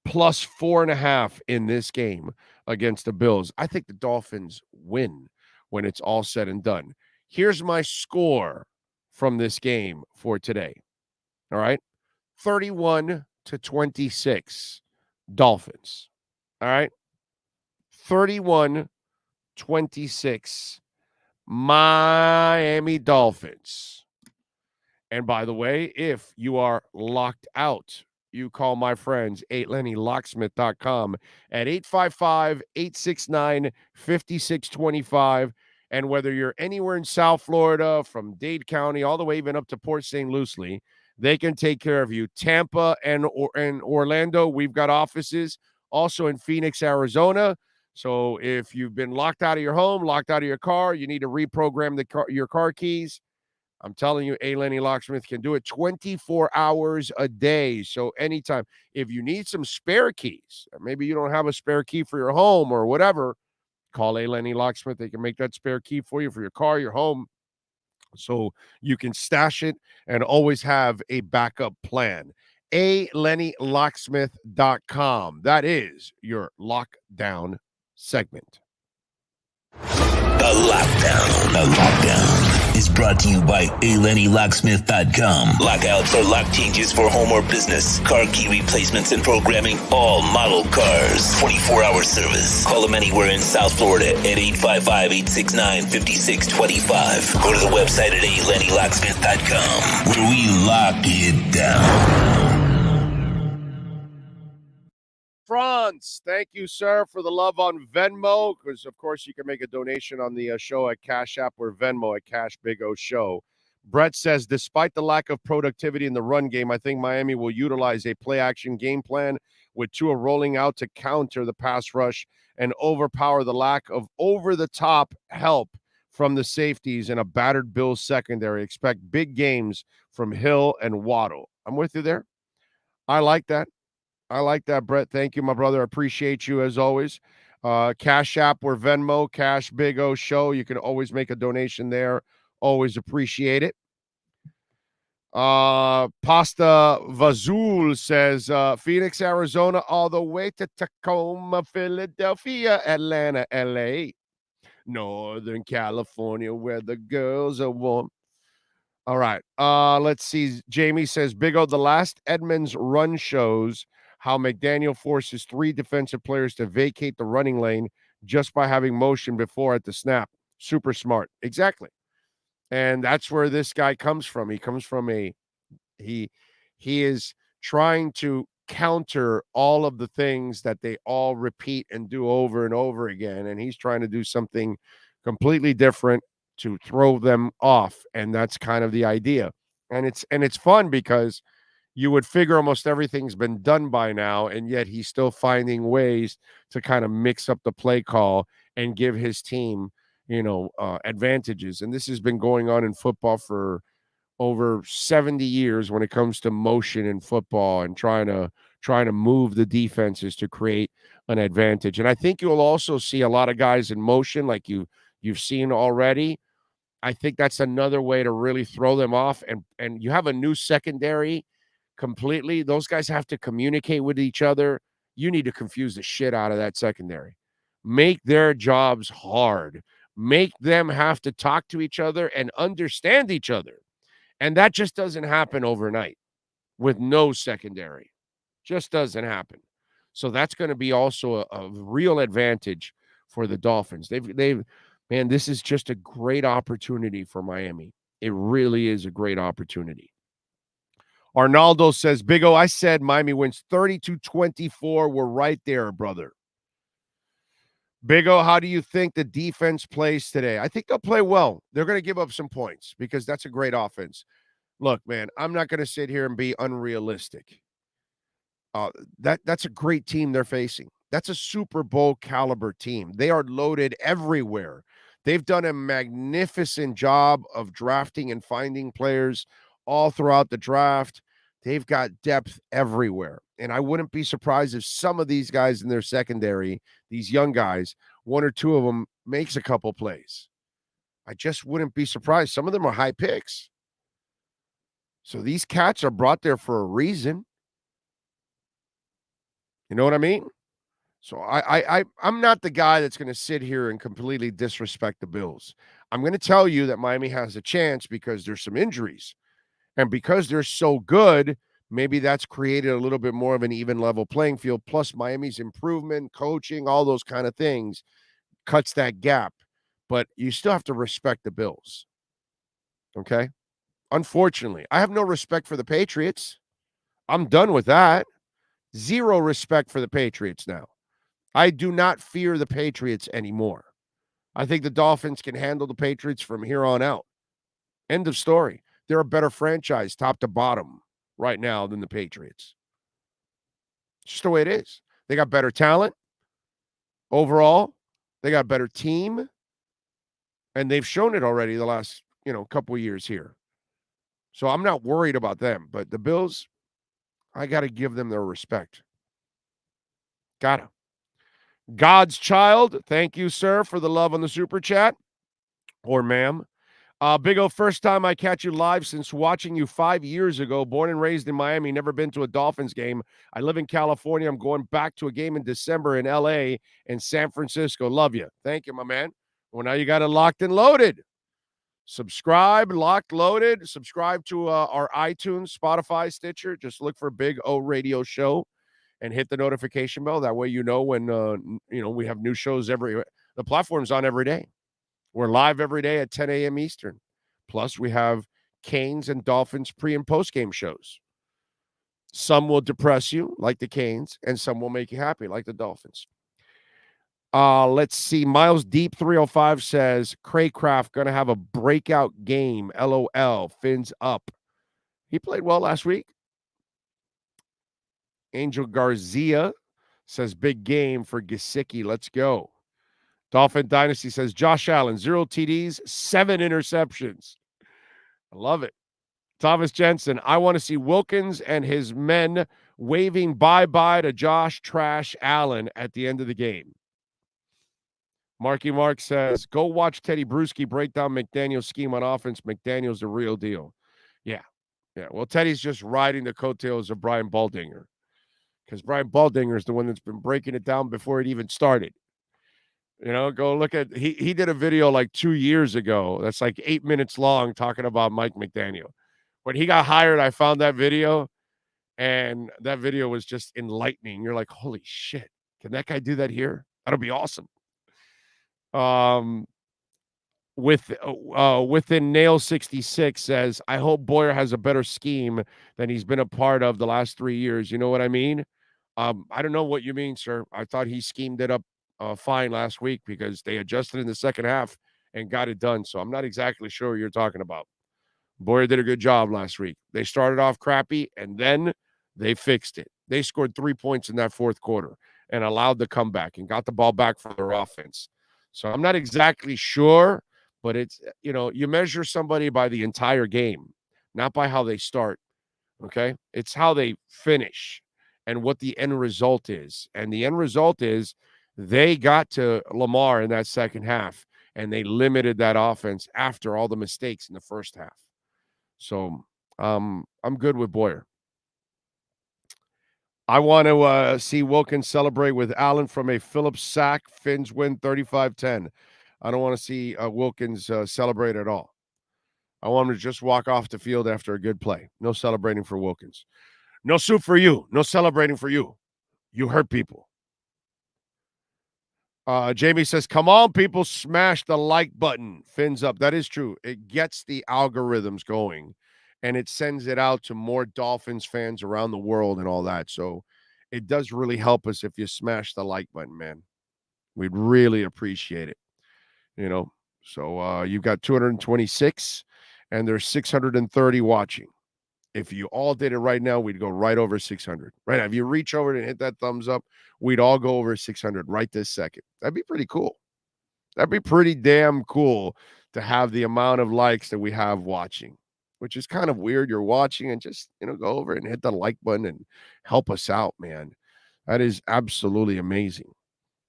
+4.5 in this game against the Bills. I think the Dolphins win when it's all said and done. Here's my score from this game for today. All right. 31-26 Dolphins. All right. 31-26 Miami Dolphins. And by the way, if you are locked out, you call my friends at LennyLocksmith.com at 855-869-5625. And whether you're anywhere in South Florida, from Dade County, all the way even up to Port St. Lucie, they can take care of you. Tampa and Orlando, we've got offices. Also in Phoenix, Arizona. So if you've been locked out of your home, locked out of your car, you need to reprogram your car keys, I'm telling you, Lenny Locksmith can do it 24 hours a day. So anytime, if you need some spare keys, maybe you don't have a spare key for your home or whatever, call Lenny Locksmith. They can make that spare key for you for your car, your home, so you can stash it and always have a backup plan. LennyLocksmith.com. That is your lockdown segment. The Lockdown is brought to you by ALennyLocksmith.com. Lockouts or lock changes for home or business. Car key replacements and programming. All model cars. 24-hour service. Call them anywhere in South Florida at 855-869-5625. Go to the website at ALennyLocksmith.com where we lock it down. France, thank you, sir, for the love on Venmo, because, of course, you can make a donation on the show at Cash App or Venmo at Cash Big O Show. Brett says, despite the lack of productivity in the run game, I think Miami will utilize a play-action game plan with Tua rolling out to counter the pass rush and overpower the lack of over-the-top help from the safeties in a battered Bills secondary. Expect big games from Hill and Waddle. I'm with you there. I like that. Brett. Thank you, my brother. I appreciate you as always. Cash App or Venmo, Cash Big O Show. You can always make a donation there. Always appreciate it. Pasta Vazul says, Phoenix, Arizona, all the way to Tacoma, Philadelphia, Atlanta, LA, Northern California, where the girls are warm. All right. Let's see. Jamie says, Big O, the last Edmonds run shows how McDaniel forces 3 defensive players to vacate the running lane just by having motion before at the snap. Super smart. Exactly. And that's where this guy comes from. He comes from he is trying to counter all of the things that they all repeat and do over and over again. And he's trying to do something completely different to throw them off. And that's kind of the idea. And it's fun because you would figure almost everything's been done by now, and yet he's still finding ways to kind of mix up the play call and give his team, advantages. And this has been going on in football for over 70 years when it comes to motion in football and trying to move the defenses to create an advantage. And I think you'll also see a lot of guys in motion like you've seen already. I think that's another way to really throw them off. And you have a new secondary completely. Those guys have to communicate with each other. You need to confuse the shit out of that secondary. Make their jobs hard. Make them have to talk to each other and understand each other. And that just doesn't happen overnight with no secondary. Just doesn't happen. So that's going to be also a real advantage for the Dolphins. Man, this is just a great opportunity for Miami. It really is a great opportunity. Arnaldo says, Big O, I said Miami wins 32-24. We're right there, brother. Big O, how do you think the defense plays today? I think they'll play well. They're going to give up some points because that's a great offense. Look, man, I'm not going to sit here and be unrealistic. That's a great team they're facing. That's a Super Bowl caliber team. They are loaded everywhere. They've done a magnificent job of drafting and finding players all throughout the draft. They've got depth everywhere. And I wouldn't be surprised if some of these guys in their secondary, these young guys, 1 or 2 of them makes a couple plays. I just wouldn't be surprised. Some of them are high picks. So these cats are brought there for a reason. You know what I mean? So I'm not the guy that's going to sit here and completely disrespect the Bills. I'm going to tell you that Miami has a chance because there's some injuries. And because they're so good, maybe that's created a little bit more of an even level playing field. Plus Miami's improvement, coaching, all those kind of things cuts that gap. But you still have to respect the Bills. Okay? Unfortunately, I have no respect for the Patriots. I'm done with that. Zero respect for the Patriots now. I do not fear the Patriots anymore. I think the Dolphins can handle the Patriots from here on out. End of story. They're a better franchise, top to bottom, right now than the Patriots. It's just the way it is. They got better talent overall. They got a better team. And they've shown it already the last, couple of years here. So I'm not worried about them. But the Bills, I got to give them their respect. Gotta. God's child, thank you, sir, for the love on the super chat. Or ma'am. Big O, first time I catch you live since watching you 5 years ago. Born and raised in Miami, never been to a Dolphins game. I live in California. I'm going back to a game in December in L.A. and San Francisco. Love you. Thank you, my man. Well, now you got it locked and loaded. Subscribe, locked, loaded. Subscribe to our iTunes, Spotify, Stitcher. Just look for Big O Radio Show and hit the notification bell. That way you know when we have new shows the platform's on every day. We're live every day at 10 a.m. Eastern. Plus, we have Canes and Dolphins pre- and post-game shows. Some will depress you, like the Canes, and some will make you happy, like the Dolphins. Let's see. Miles Deep 305 says, Craycraft going to have a breakout game. LOL. Fins up. He played well last week. Angel Garcia says, big game for Gesicki. Let's go. Dolphin Dynasty says, Josh Allen, 0 TDs, 7 interceptions. I love it. Thomas Jensen, I want to see Wilkins and his men waving bye-bye to Josh Trash Allen at the end of the game. Marky Mark says, go watch Teddy Bruschi break down McDaniel's scheme on offense. McDaniel's the real deal. Yeah. Well, Teddy's just riding the coattails of Brian Baldinger because Brian Baldinger is the one that's been breaking it down before it even started. Go look at he did a video like 2 years ago that's like 8 minutes long talking about Mike McDaniel. When he got hired, I found that video, and that video was just enlightening. You're like, holy shit, can that guy do that here? That'll be awesome. Within Nail 66 says, I hope Boyer has a better scheme than he's been a part of the last 3 years. You know what I mean? I don't know what you mean, sir. I thought he schemed it up fine last week because they adjusted in the second half and got it done. So I'm not exactly sure what you're talking about. Boyer did a good job last week. They started off crappy, and then they fixed it. They scored 3 points in that fourth quarter and allowed the comeback and got the ball back for their offense. So I'm not exactly sure, but it's, you measure somebody by the entire game, not by how they start, okay? It's how they finish and what the end result is. And the end result is they got to Lamar in that second half, and they limited that offense after all the mistakes in the first half. So I'm good with Boyer. I want to see Wilkins celebrate with Allen from a Phillips sack. Fins win 35-10. I don't want to see Wilkins celebrate at all. I want him to just walk off the field after a good play. No celebrating for Wilkins. No soup for you. No celebrating for you. You hurt people. Jamie says, come on, people, smash the like button. Fins up. That is true. It gets the algorithms going, and it sends it out to more Dolphins fans around the world and all that. So it does really help us if you smash the like button, man. We'd really appreciate it. So you've got 226, and there's 630 watching. If you all did it right now, we'd go right over 600. Right now, if you reach over and hit that thumbs up, we'd all go over 600 right this second. That'd be pretty cool. That'd be pretty damn cool to have the amount of likes that we have watching, which is kind of weird. You're watching and just, go over and hit the like button and help us out, man. That is absolutely amazing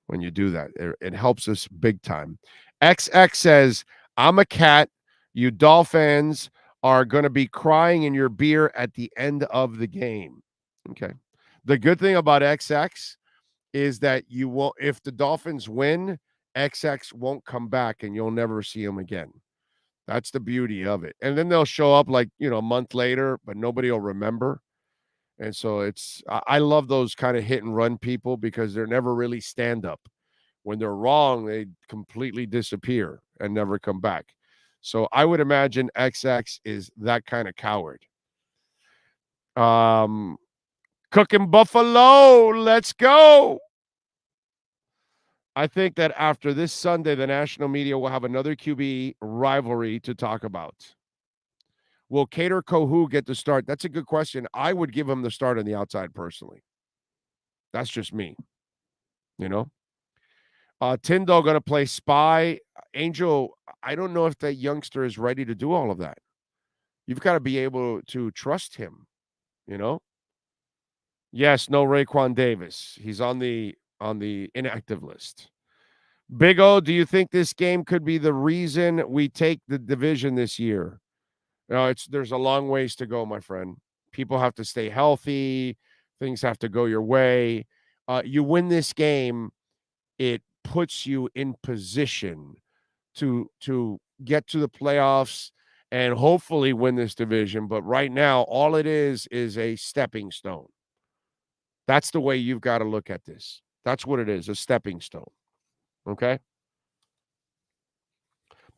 when you do that. It helps us big time. XX says, I'm a cat. You Dolphins are going to be crying in your beer at the end of the game. Okay. The good thing about XX is that you won't, if the Dolphins win, XX won't come back and you'll never see him again. That's the beauty of it. And then they'll show up like, a month later, but nobody will remember. And so I love those kind of hit and run people because they're never really stand up. When they're wrong, they completely disappear and never come back. So I would imagine XX is that kind of coward. Cooking Buffalo, let's go. I think that after this Sunday, the national media will have another QB rivalry to talk about. Will Cater Kohu get the start? That's a good question. I would give him the start on the outside personally. That's just me. Tyndall going to play spy. Angel, I don't know if that youngster is ready to do all of that. You've got to be able to trust him, Yes, no Raekwon Davis. He's on the inactive list. Big O, do you think this game could be the reason we take the division this year? No, there's a long ways to go, my friend. People have to stay healthy. Things have to go your way. You win this game, it puts you in position to get to the playoffs and hopefully win this division. But right now, all it is a stepping stone. That's the way you've got to look at this. That's what it is, a stepping stone. Okay?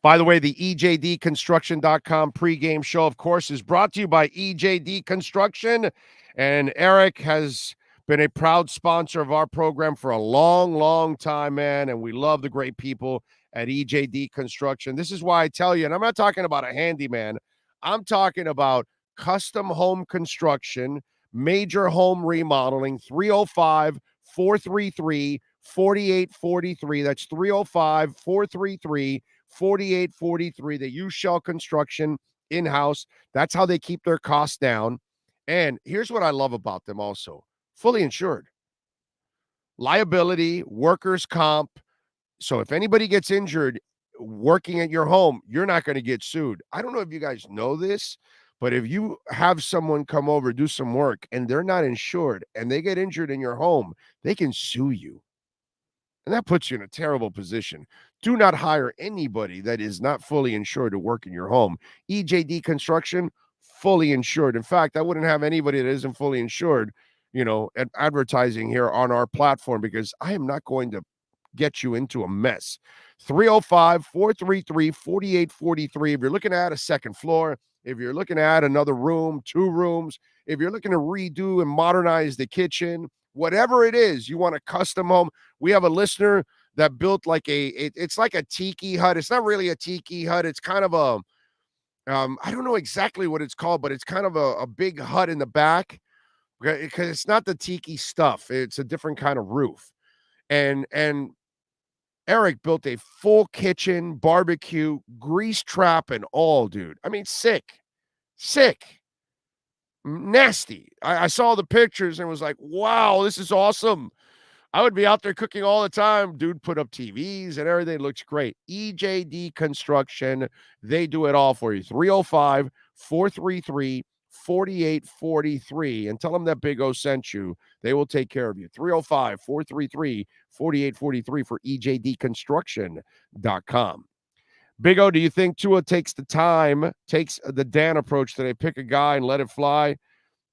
By the way, the EJDconstruction.com pregame show, of course, is brought to you by EJD Construction. And Eric has been a proud sponsor of our program for a long, long time, man. And we love the great people at EJD Construction. This is why I tell you, and I'm not talking about a handyman. I'm talking about custom home construction, major home remodeling, 305-433-4843. That's 305-433-4843. They use Shell Construction in-house. That's how they keep their costs down. And here's what I love about them also. Fully insured. Liability, workers' comp. So if anybody gets injured working at your home, you're not going to get sued. I don't know if you guys know this, but if you have someone come over, do some work, and they're not insured, and they get injured in your home, they can sue you. And that puts you in a terrible position. Do not hire anybody that is not fully insured to work in your home. EJD Construction, fully insured. In fact, I wouldn't have anybody that isn't fully insured, advertising here on our platform, because I am not going to get you into a mess. 305-433-4843. If you're looking at a second floor, if you're looking at another room, 2 rooms, if you're looking to redo and modernize the kitchen, whatever it is, you want a custom home. We have a listener that built like it's like a tiki hut. It's not really a tiki hut. It's kind of a, I don't know exactly what it's called, but it's kind of a big hut in the back, because it's not the tiki stuff. It's a different kind of roof. And Eric built a full kitchen, barbecue, grease trap, and all, dude. I mean, sick, nasty. I saw the pictures and was like, wow, this is awesome. I would be out there cooking all the time. Dude put up TVs and everything. It looks great. EJD Construction, they do it all for you. 305-433-4843. And tell them that Big O sent you. They will take care of you. 305-433-4843 for EJDconstruction.com. Big O, do you think Tua takes the Dan approach today, pick a guy and let it fly?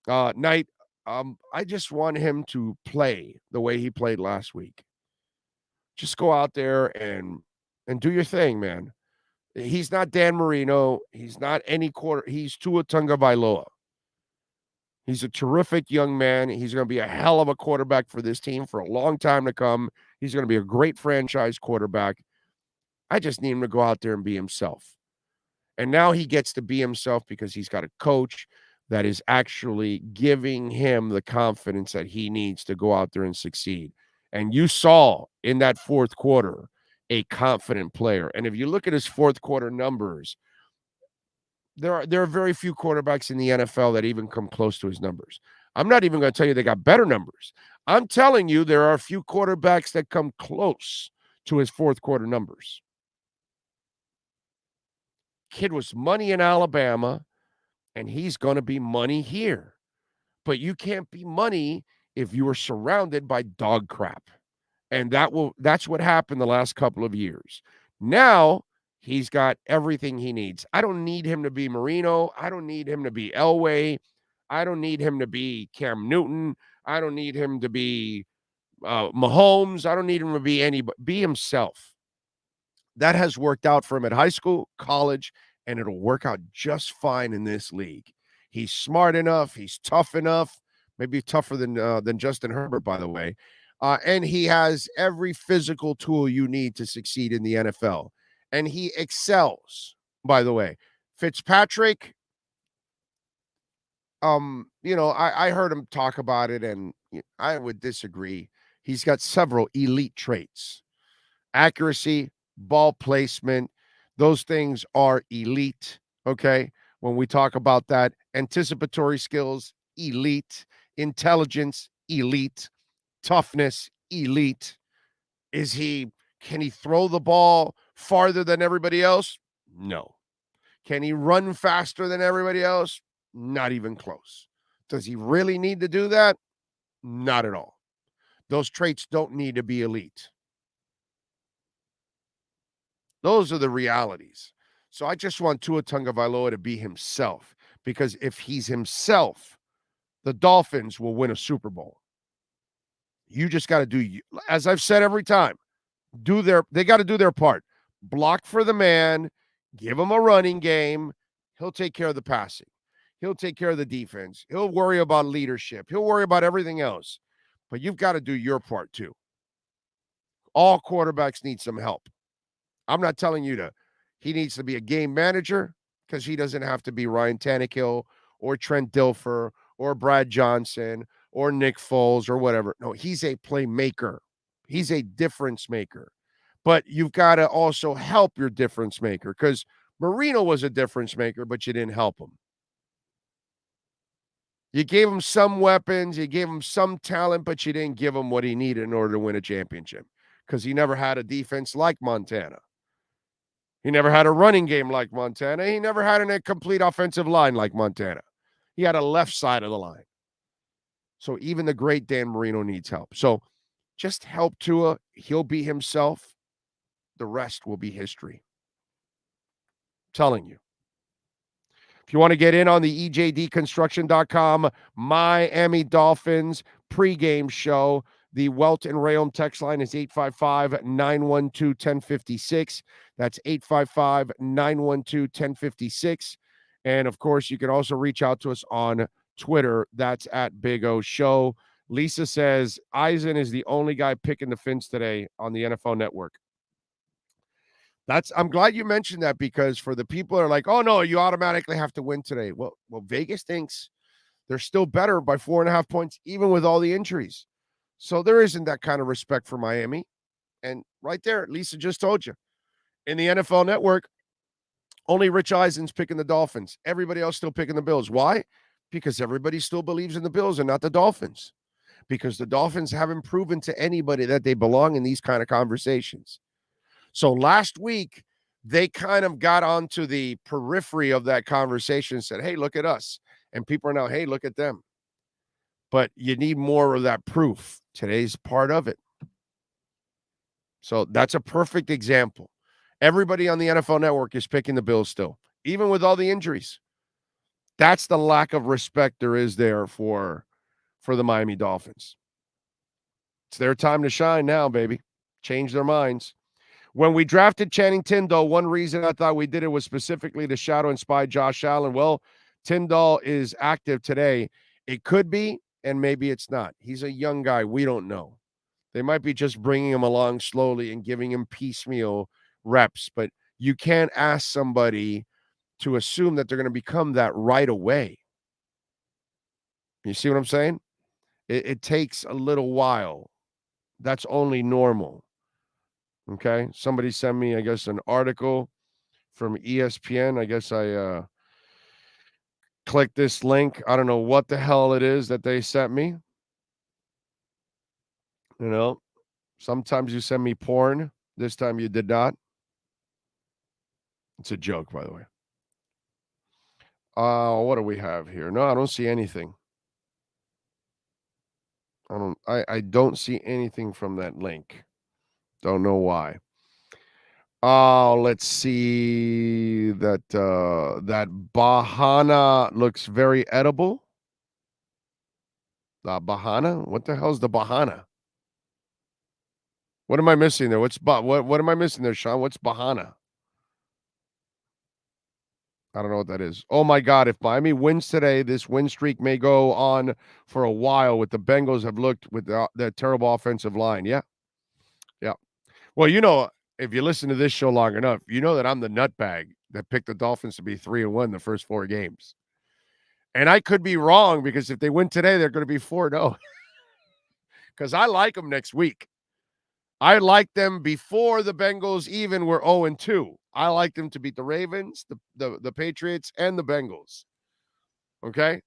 Knight, I just want him to play the way he played last week. Just go out there and do your thing, man. He's not Dan Marino. He's not any quarter. He's Tua Tagovailoa. He's a terrific young man. He's going to be a hell of a quarterback for this team for a long time to come. He's going to be a great franchise quarterback. I just need him to go out there and be himself. And now he gets to be himself because he's got a coach that is actually giving him the confidence that he needs to go out there and succeed. And you saw in that fourth quarter a confident player. And if you look at his fourth quarter numbers, there are very few quarterbacks in the NFL that even come close to his numbers. I'm not even going to tell you they got better numbers. I'm telling you there are a few quarterbacks that come close to his fourth quarter numbers. Kid was money in Alabama, and he's going to be money here. But you can't be money if you are surrounded by dog crap. And that's what happened the last couple of years. Now he's got everything he needs. I don't need him to be Marino. I don't need him to be Elway. I don't need him to be Cam Newton. I don't need him to be Mahomes. I don't need him to be anybody. Be himself. That has worked out for him at high school, college, and it'll work out just fine in this league. He's smart enough. He's tough enough. Maybe tougher than Justin Herbert, by the way. And he has every physical tool you need to succeed in the NFL. And he excels, by the way. Fitzpatrick, I heard him talk about it, and I would disagree. He's got several elite traits. Accuracy, ball placement, those things are elite, okay? When we talk about that, anticipatory skills, elite. Intelligence, elite. Toughness, elite. Can he throw the ball farther than everybody else? No. Can he run faster than everybody else? Not even close. Does he really need to do that? Not at all. Those traits don't need to be elite. Those are the realities. So I just want Tua Tagovailoa to be himself, because if he's himself, the Dolphins will win a Super Bowl. You just got to do, as I've said every time, they got to do their part. Block for the man, give him a running game. He'll take care of the passing. He'll take care of the defense. He'll worry about leadership. He'll worry about everything else. But you've got to do your part too. All quarterbacks need some help. I'm not telling you he needs to be a game manager, because he doesn't have to be Ryan Tannehill or Trent Dilfer or Brad Johnson or Nick Foles or whatever. No, he's a playmaker. He's a difference maker. But you've got to also help your difference maker, because Marino was a difference maker, but you didn't help him. You gave him some weapons, you gave him some talent, but you didn't give him what he needed in order to win a championship, because he never had a defense like Montana. He never had a running game like Montana. He never had a complete offensive line like Montana. He had a left side of the line. So even the great Dan Marino needs help. So just help Tua. He'll be himself. The rest will be history. I'm telling you. If you want to get in on the EJDconstruction.com Miami Dolphins pregame show, the Welt and Rayom text line is 855-912-1056. That's 855-912-1056. And, of course, you can also reach out to us on Twitter. That's at Big O Show. Lisa says, Eisen is the only guy picking the Fins today on the NFL Network. I'm glad you mentioned that, because for the people that are like, oh, no, you automatically have to win today. Well, Vegas thinks they're still better by 4.5 points, even with all the injuries. So there isn't that kind of respect for Miami. And right there, Lisa just told you. In the NFL Network, only Rich Eisen's picking the Dolphins. Everybody else still picking the Bills. Why? Because everybody still believes in the Bills and not the Dolphins. Because the Dolphins haven't proven to anybody that they belong in these kind of conversations. So last week, they kind of got onto the periphery of that conversation and said, hey, look at us. And people are now, hey, look at them. But you need more of that proof. Today's part of it. So that's a perfect example. Everybody on the NFL Network is picking the Bills still, even with all the injuries. That's the lack of respect there is there for the Miami Dolphins. It's their time to shine now, baby. Change their minds. When we drafted Channing Tindall, one reason I thought we did it was specifically to shadow and spy Josh Allen. Well, Tindall is active today. It could be, and maybe it's not. He's a young guy. We don't know. They might be just bringing him along slowly and giving him piecemeal reps, but you can't ask somebody to assume that they're going to become that right away. You see what I'm saying? It takes a little while. That's only normal. Okay? Somebody sent me, I guess, an article from ESPN. I guess I clicked this link. I don't know what the hell it is that they sent me. You know, sometimes you send me porn. This time you did not. It's a joke, by the way. What do we have here? No, I don't see anything. I don't see anything from that link. Don't know why. Let's see that Bahana looks very edible. The Bahana? What the hell is the Bahana? What am I missing there? What am I missing there, Sean? What's Bahana? I don't know what that is. Oh, my God. If Miami wins today, this win streak may go on for a while with the Bengals have looked with their terrible offensive line. Yeah. Yeah. Well, you know, if you listen to this show long enough, you know that I'm the nutbag that picked the Dolphins to be 3-1 the first 4 games. And I could be wrong, because if they win today, they're going to be 4-0. Because I like them next week. I liked them before the Bengals even were 0-2. I like them to beat the Ravens, the Patriots, and the Bengals. Okay?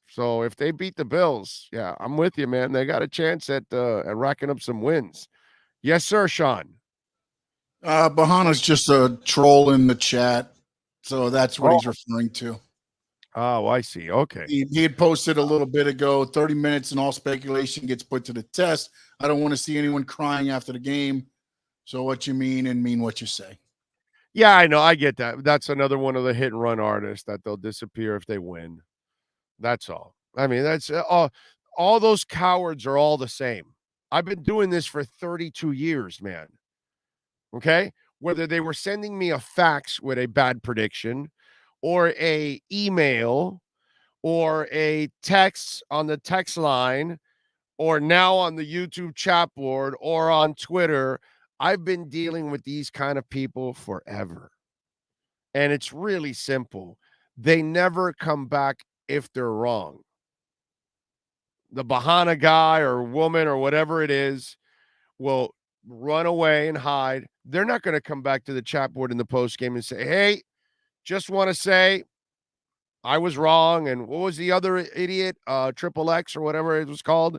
So if they beat the Bills, yeah, I'm with you, man. They got a chance at racking up some wins. Yes, sir, Sean. Bahana's just a troll in the chat, so that's what he's referring to. Oh, I see. Okay. He had posted a little bit ago, 30 minutes and all speculation gets put to the test. I don't want to see anyone crying after the game. So what you mean and mean what you say. Yeah, I know. I get that. That's another one of the hit and run artists that they'll disappear if they win. That's all. I mean, that's all those cowards are all the same. I've been doing this for 32 years, man. Okay? Whether they were sending me a fax with a bad prediction or a email or a text on the text line or now on the YouTube chat board or on Twitter, I've been dealing with these kind of people forever. And it's really simple. They never come back if they're wrong. The Bahana guy or woman or whatever it is will run away and hide. They're not going to come back to the chat board in the post game and say, hey, just want to say I was wrong. And what was the other idiot? Triple X or whatever it was called.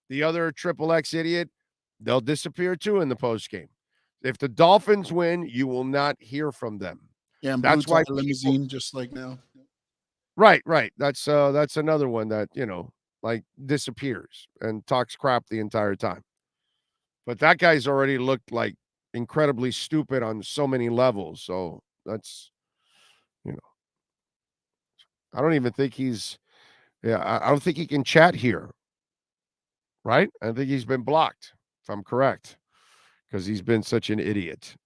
The other Triple X idiot. They'll disappear too in the post game. If the Dolphins win, you will not hear from them. Yeah, and that's why limousine just like now. Right. That's another one that, like disappears and talks crap the entire time. But that guy's already looked like incredibly stupid on so many levels. So that's, I don't even think I don't think he can chat here. Right? I think he's been blocked, if I'm correct, because he's been such an idiot.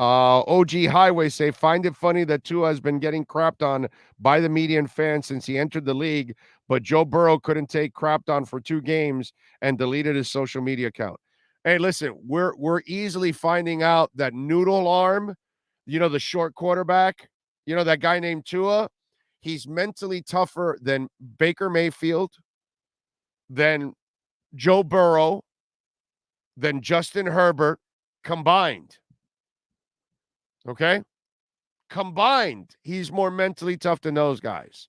OG Highway say, find it funny that Tua has been getting crapped on by the media and fans since he entered the league, but Joe Burrow couldn't take crapped on for 2 games and deleted his social media account. Hey, listen, we're easily finding out that Noodle Arm, the short quarterback, that guy named Tua, he's mentally tougher than Baker Mayfield, than Joe Burrow, than Justin Herbert combined. Okay? Combined, he's more mentally tough than those guys.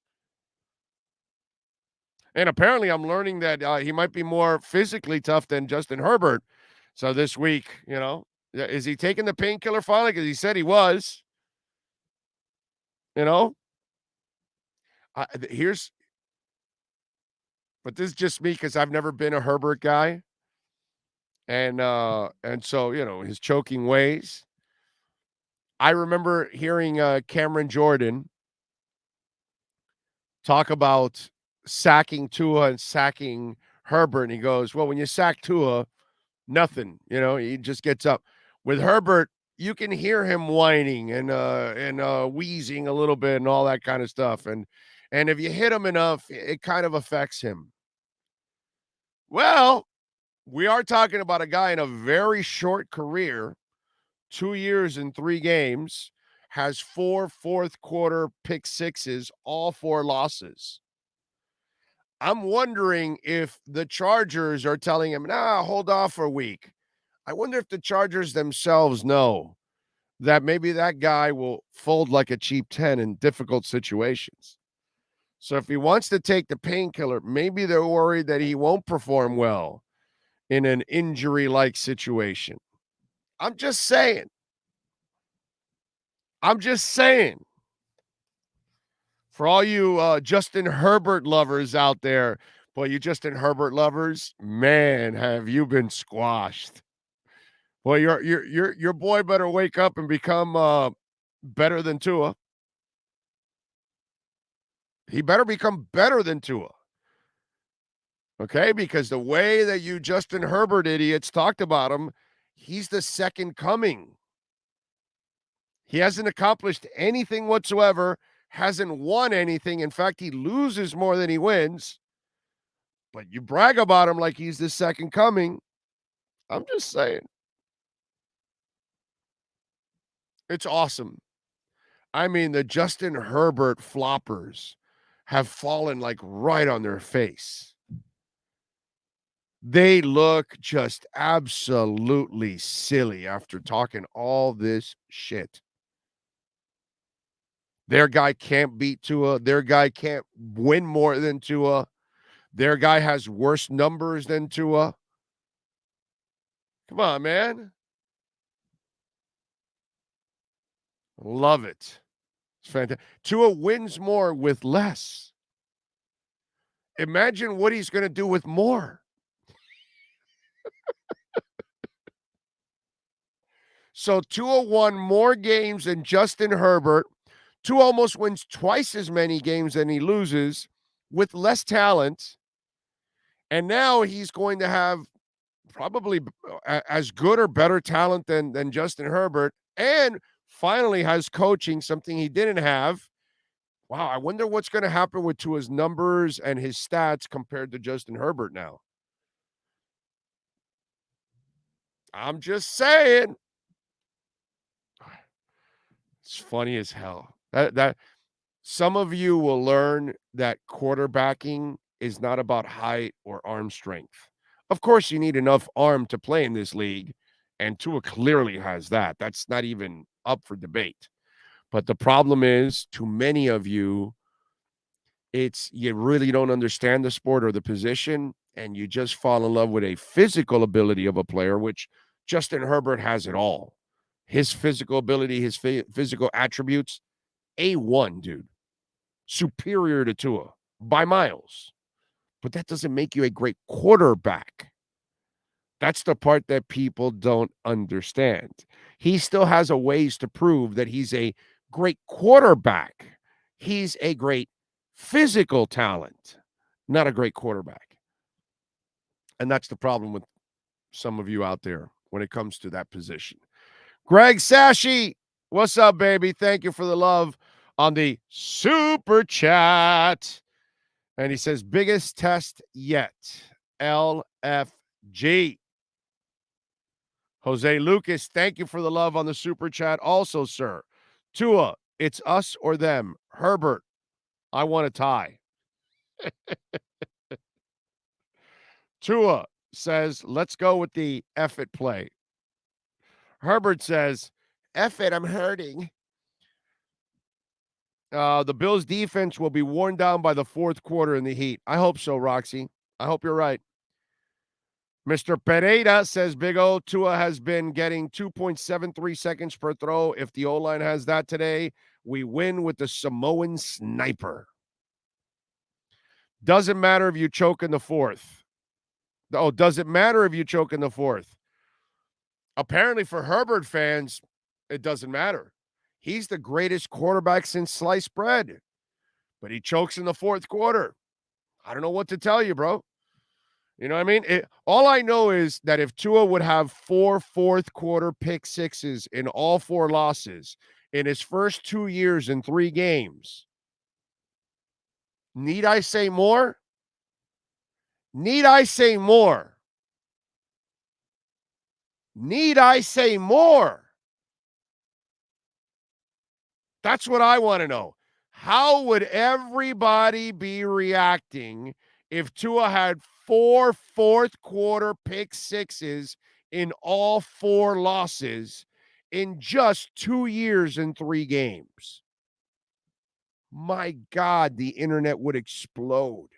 And apparently I'm learning that he might be more physically tough than Justin Herbert. So this week, is he taking the painkiller finally? Because he said he was. But this is just me because I've never been a Herbert guy. And so, his choking ways. I remember hearing Cameron Jordan talk about sacking Tua and sacking Herbert. And he goes, well, when you sack Tua, nothing, he just gets up. With Herbert, you can hear him whining and wheezing a little bit and all that kind of stuff. And if you hit him enough, it kind of affects him. Well, we are talking about a guy in a very short career, 2 years and 3 games, has 4 fourth-quarter pick sixes, all 4 losses. I'm wondering if the Chargers are telling him, hold off for a week. I wonder if the Chargers themselves know that maybe that guy will fold like a cheap 10 in difficult situations. So if he wants to take the painkiller, maybe they're worried that he won't perform well in an injury-like situation. I'm just saying. For all you Justin Herbert lovers out there, boy, you Justin Herbert lovers, man, have you been squashed. Boy, your boy better wake up and become better than Tua. He better become better than Tua. Okay, because the way that you Justin Herbert idiots talked about him, he's the second coming. He hasn't accomplished anything whatsoever, hasn't won anything. In fact, he loses more than he wins. But you brag about him like he's the second coming. I'm just saying. It's awesome. I mean, the Justin Herbert floppers have fallen like right on their face. They look just absolutely silly after talking all this shit. Their guy can't beat Tua. Their guy can't win more than Tua. Their guy has worse numbers than Tua. Come on, man. Love it. It's fantastic. Tua wins more with less. Imagine what he's going to do with more. So Tua won more games than Justin Herbert. Tua almost wins twice as many games than he loses with less talent. And now he's going to have probably as good or better talent than Justin Herbert, and finally has coaching, something he didn't have. Wow, I wonder what's going to happen with Tua's numbers and his stats compared to Justin Herbert now. I'm just saying. It's funny as hell. That some of you will learn that quarterbacking is not about height or arm strength. Of course, you need enough arm to play in this league, and Tua clearly has that. That's not even up for debate. But the problem is, to many of you, it's you really don't understand the sport or the position, and you just fall in love with a physical ability of a player, which Justin Herbert has it all. His physical ability, his physical attributes, A1, dude. Superior to Tua by miles. But that doesn't make you a great quarterback. That's the part that people don't understand. He still has a ways to prove that he's a great quarterback. He's a great physical talent, not a great quarterback. And that's the problem with some of you out there when it comes to that position. Greg Sashi, what's up, baby? Thank you for the love on the super chat. And he says, biggest test yet, LFG. Jose Lucas, thank you for the love on the super chat. Also, sir, Tua, it's us or them. Herbert, I want a tie. Tua says, let's go with the F it play. Herbert says, F it, I'm hurting. The Bills' defense will be worn down by the fourth quarter in the heat. I hope so, Roxy. I hope you're right. Mr. Pereira says Big O, Tua has been getting 2.73 seconds per throw. If the O-line has that today, we win with the Samoan sniper. Doesn't matter if you choke in the fourth. Oh, does it matter if you choke in the fourth? Apparently for Herbert fans, it doesn't matter. He's the greatest quarterback since sliced bread, but he chokes in the fourth quarter. I don't know what to tell you, bro. You know what I mean? All I know is that if Tua would have 4 fourth-quarter pick sixes in all 4 losses in his first 2 years in 3 games, need I say more? Need I say more? Need I say more? That's what I want to know. How would everybody be reacting if Tua had 4 fourth-quarter pick sixes in all 4 losses in just 2 years and 3 games? My God, the internet would explode.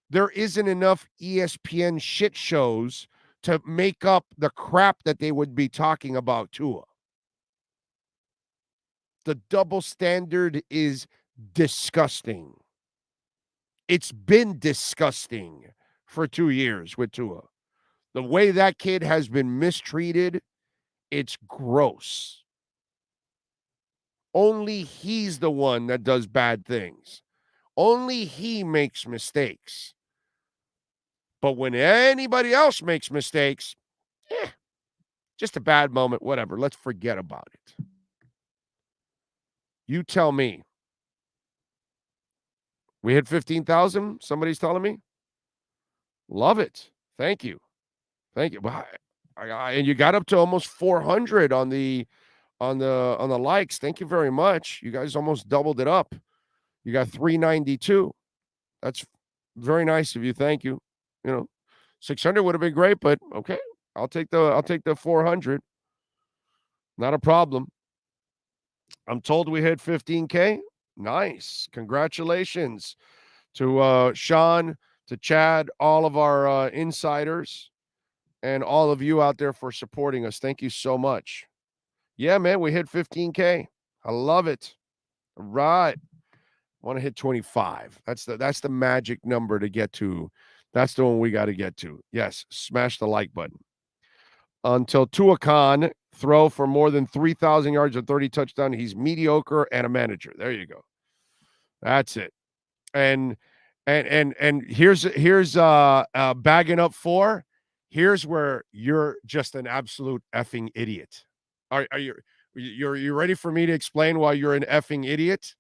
There isn't enough ESPN shit shows to make up the crap that they would be talking about Tua. The double standard is disgusting. It's been disgusting for 2 years with Tua. The way that kid has been mistreated, it's gross. Only he's the one that does bad things. Only he makes mistakes. But when anybody else makes mistakes, just a bad moment, whatever. Let's forget about it. You tell me. We hit 15,000, somebody's telling me? Love it. Thank you. Thank you. And you got up to almost 400 on the likes. Thank you very much. You guys almost doubled it up. You got 392. That's very nice of you. Thank you. 600 would have been great, but okay. I'll take the 400. Not a problem. I'm told we hit 15K. Nice. Congratulations to Sean, to Chad, all of our insiders, and all of you out there for supporting us. Thank you so much. Yeah, man, we hit 15K. I love it. All right. I want to hit 25. That's the magic number to get to. That's the one we got to get to. Yes, smash the like button. until Tua Khan throw for more than 3,000 yards and 30 touchdowns. He's mediocre and a manager. There you go. That's it. And here's bagging up 4. Here's where you're just an absolute effing idiot. Are you ready for me to explain why you're an effing idiot?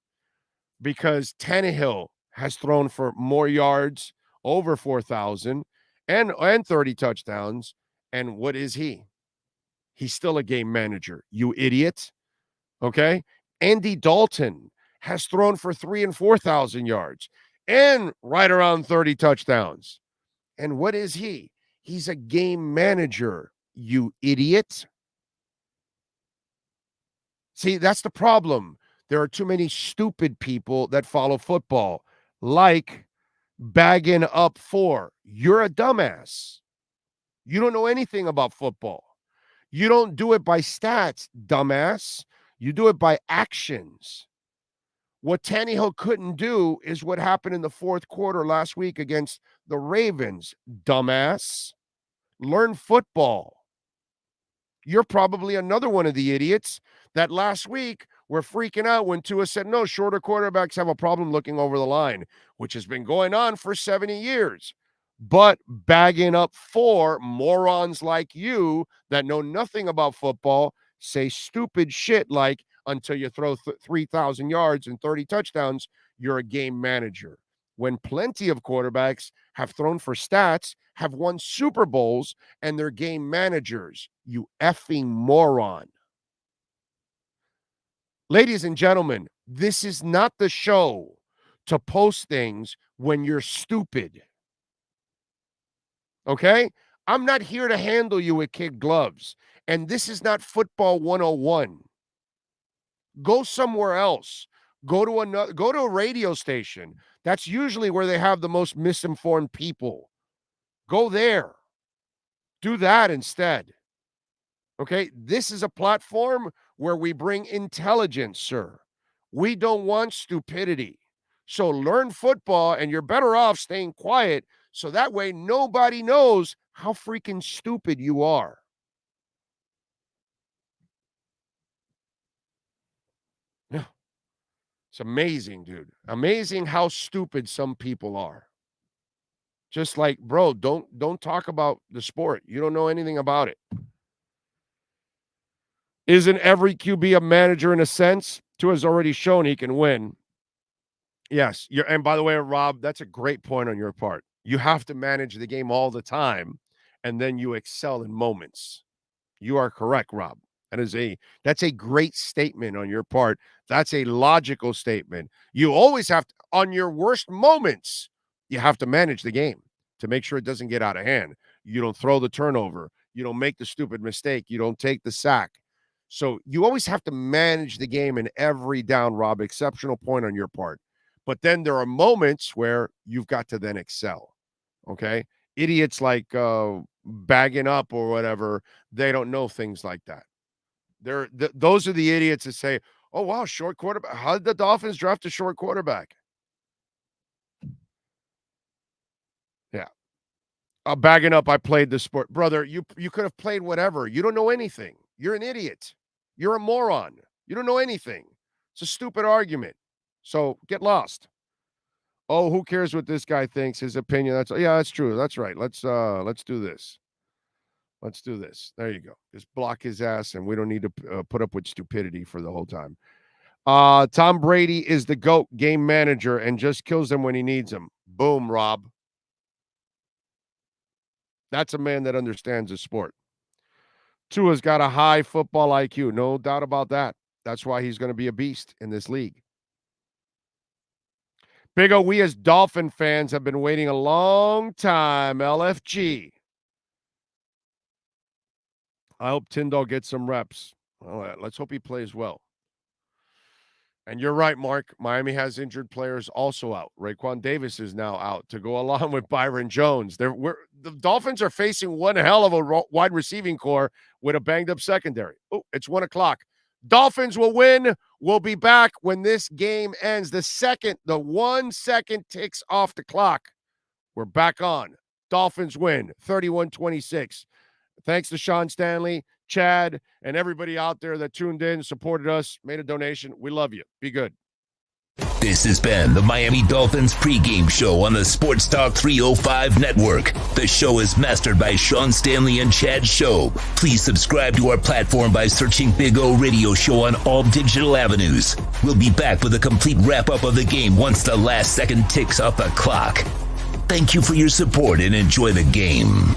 Because Tannehill has thrown for more yards, over 4,000, and 30 touchdowns. And what is he? He's still a game manager, you idiot. Okay? Andy Dalton has thrown for 3,000 and 4,000 yards and right around 30 touchdowns. And what is he? He's a game manager, you idiot. See, that's the problem. There are too many stupid people that follow football, like bagging up 4. You're a dumbass. You don't know anything about football. You don't do it by stats, dumbass. You do it by actions. What Tannehill couldn't do is what happened in the fourth quarter last week against the Ravens, dumbass. Learn football. You're probably another one of the idiots that last week were freaking out when Tua said, no, shorter quarterbacks have a problem looking over the line, which has been going on for 70 years. But bagging up 4 morons like you that know nothing about football say stupid shit like, until you throw 3,000 yards and 30 touchdowns, you're a game manager. When plenty of quarterbacks have thrown for stats, have won Super Bowls, and they're game managers, you effing moron. Ladies and gentlemen, this is not the show to post things when you're stupid. Okay? I'm not here to handle you with kid gloves. And this is not football 101. Go somewhere else. Go to a radio station. That's usually where they have the most misinformed people. Go there. Do that instead. Okay? This is a platform where we bring intelligence, sir. We don't want stupidity. So learn football, and you're better off staying quiet so that way nobody knows how freaking stupid you are. Yeah. It's amazing, dude. Amazing how stupid some people are. Just like, bro, don't talk about the sport. You don't know anything about it. Isn't every QB a manager in a sense? Tua has already shown he can win. Yes. And by the way, Rob, that's a great point on your part. You have to manage the game all the time, and then you excel in moments. You are correct, Rob. That's a great statement on your part. That's a logical statement. You always have to, on your worst moments, you have to manage the game to make sure it doesn't get out of hand. You don't throw the turnover. You don't make the stupid mistake. You don't take the sack. So you always have to manage the game in every down, Rob. Exceptional point on your part. But then there are moments where you've got to then excel. Okay? Idiots like bagging up or whatever, they don't know things like that. Those are the idiots that say, oh, wow, short quarterback. How did the Dolphins draft a short quarterback? Yeah. Bagging up, I played the sport. Brother, you could have played whatever. You don't know anything. You're an idiot. You're a moron. You don't know anything. It's a stupid argument. So get lost. Oh, who cares what this guy thinks? His opinion. That's true. That's right. Let's do this. Let's do this. There you go. Just block his ass, and we don't need to put up with stupidity for the whole time. Tom Brady is the GOAT game manager and just kills them when he needs them. Boom, Rob. That's a man that understands the sport. Tua's got a high football IQ. No doubt about that. That's why he's going to be a beast in this league. Big O, we as Dolphin fans have been waiting a long time. LFG. I hope Tyndall gets some reps. Well, let's hope he plays well. And you're right, Mark. Miami has injured players also out. Raekwon Davis is now out to go along with Byron Jones. The Dolphins are facing one hell of a wide receiving core with a banged-up secondary. Oh, it's 1 o'clock. Dolphins will win. We'll be back when this game ends. The 1 second ticks off the clock. We're back on. Dolphins win 31-26. Thanks to Sean Stanley, Chad, and everybody out there that tuned in, supported us, made a donation. We love you. Be good. This has been the Miami Dolphins Pregame Show on the Sports Talk 305 Network. The show is mastered by Sean Stanley and Chad Shobe. Please subscribe to our platform by searching Big O Radio Show on all digital avenues. We'll be back with a complete wrap-up of the game once the last second ticks off the clock. Thank you for your support and enjoy the game.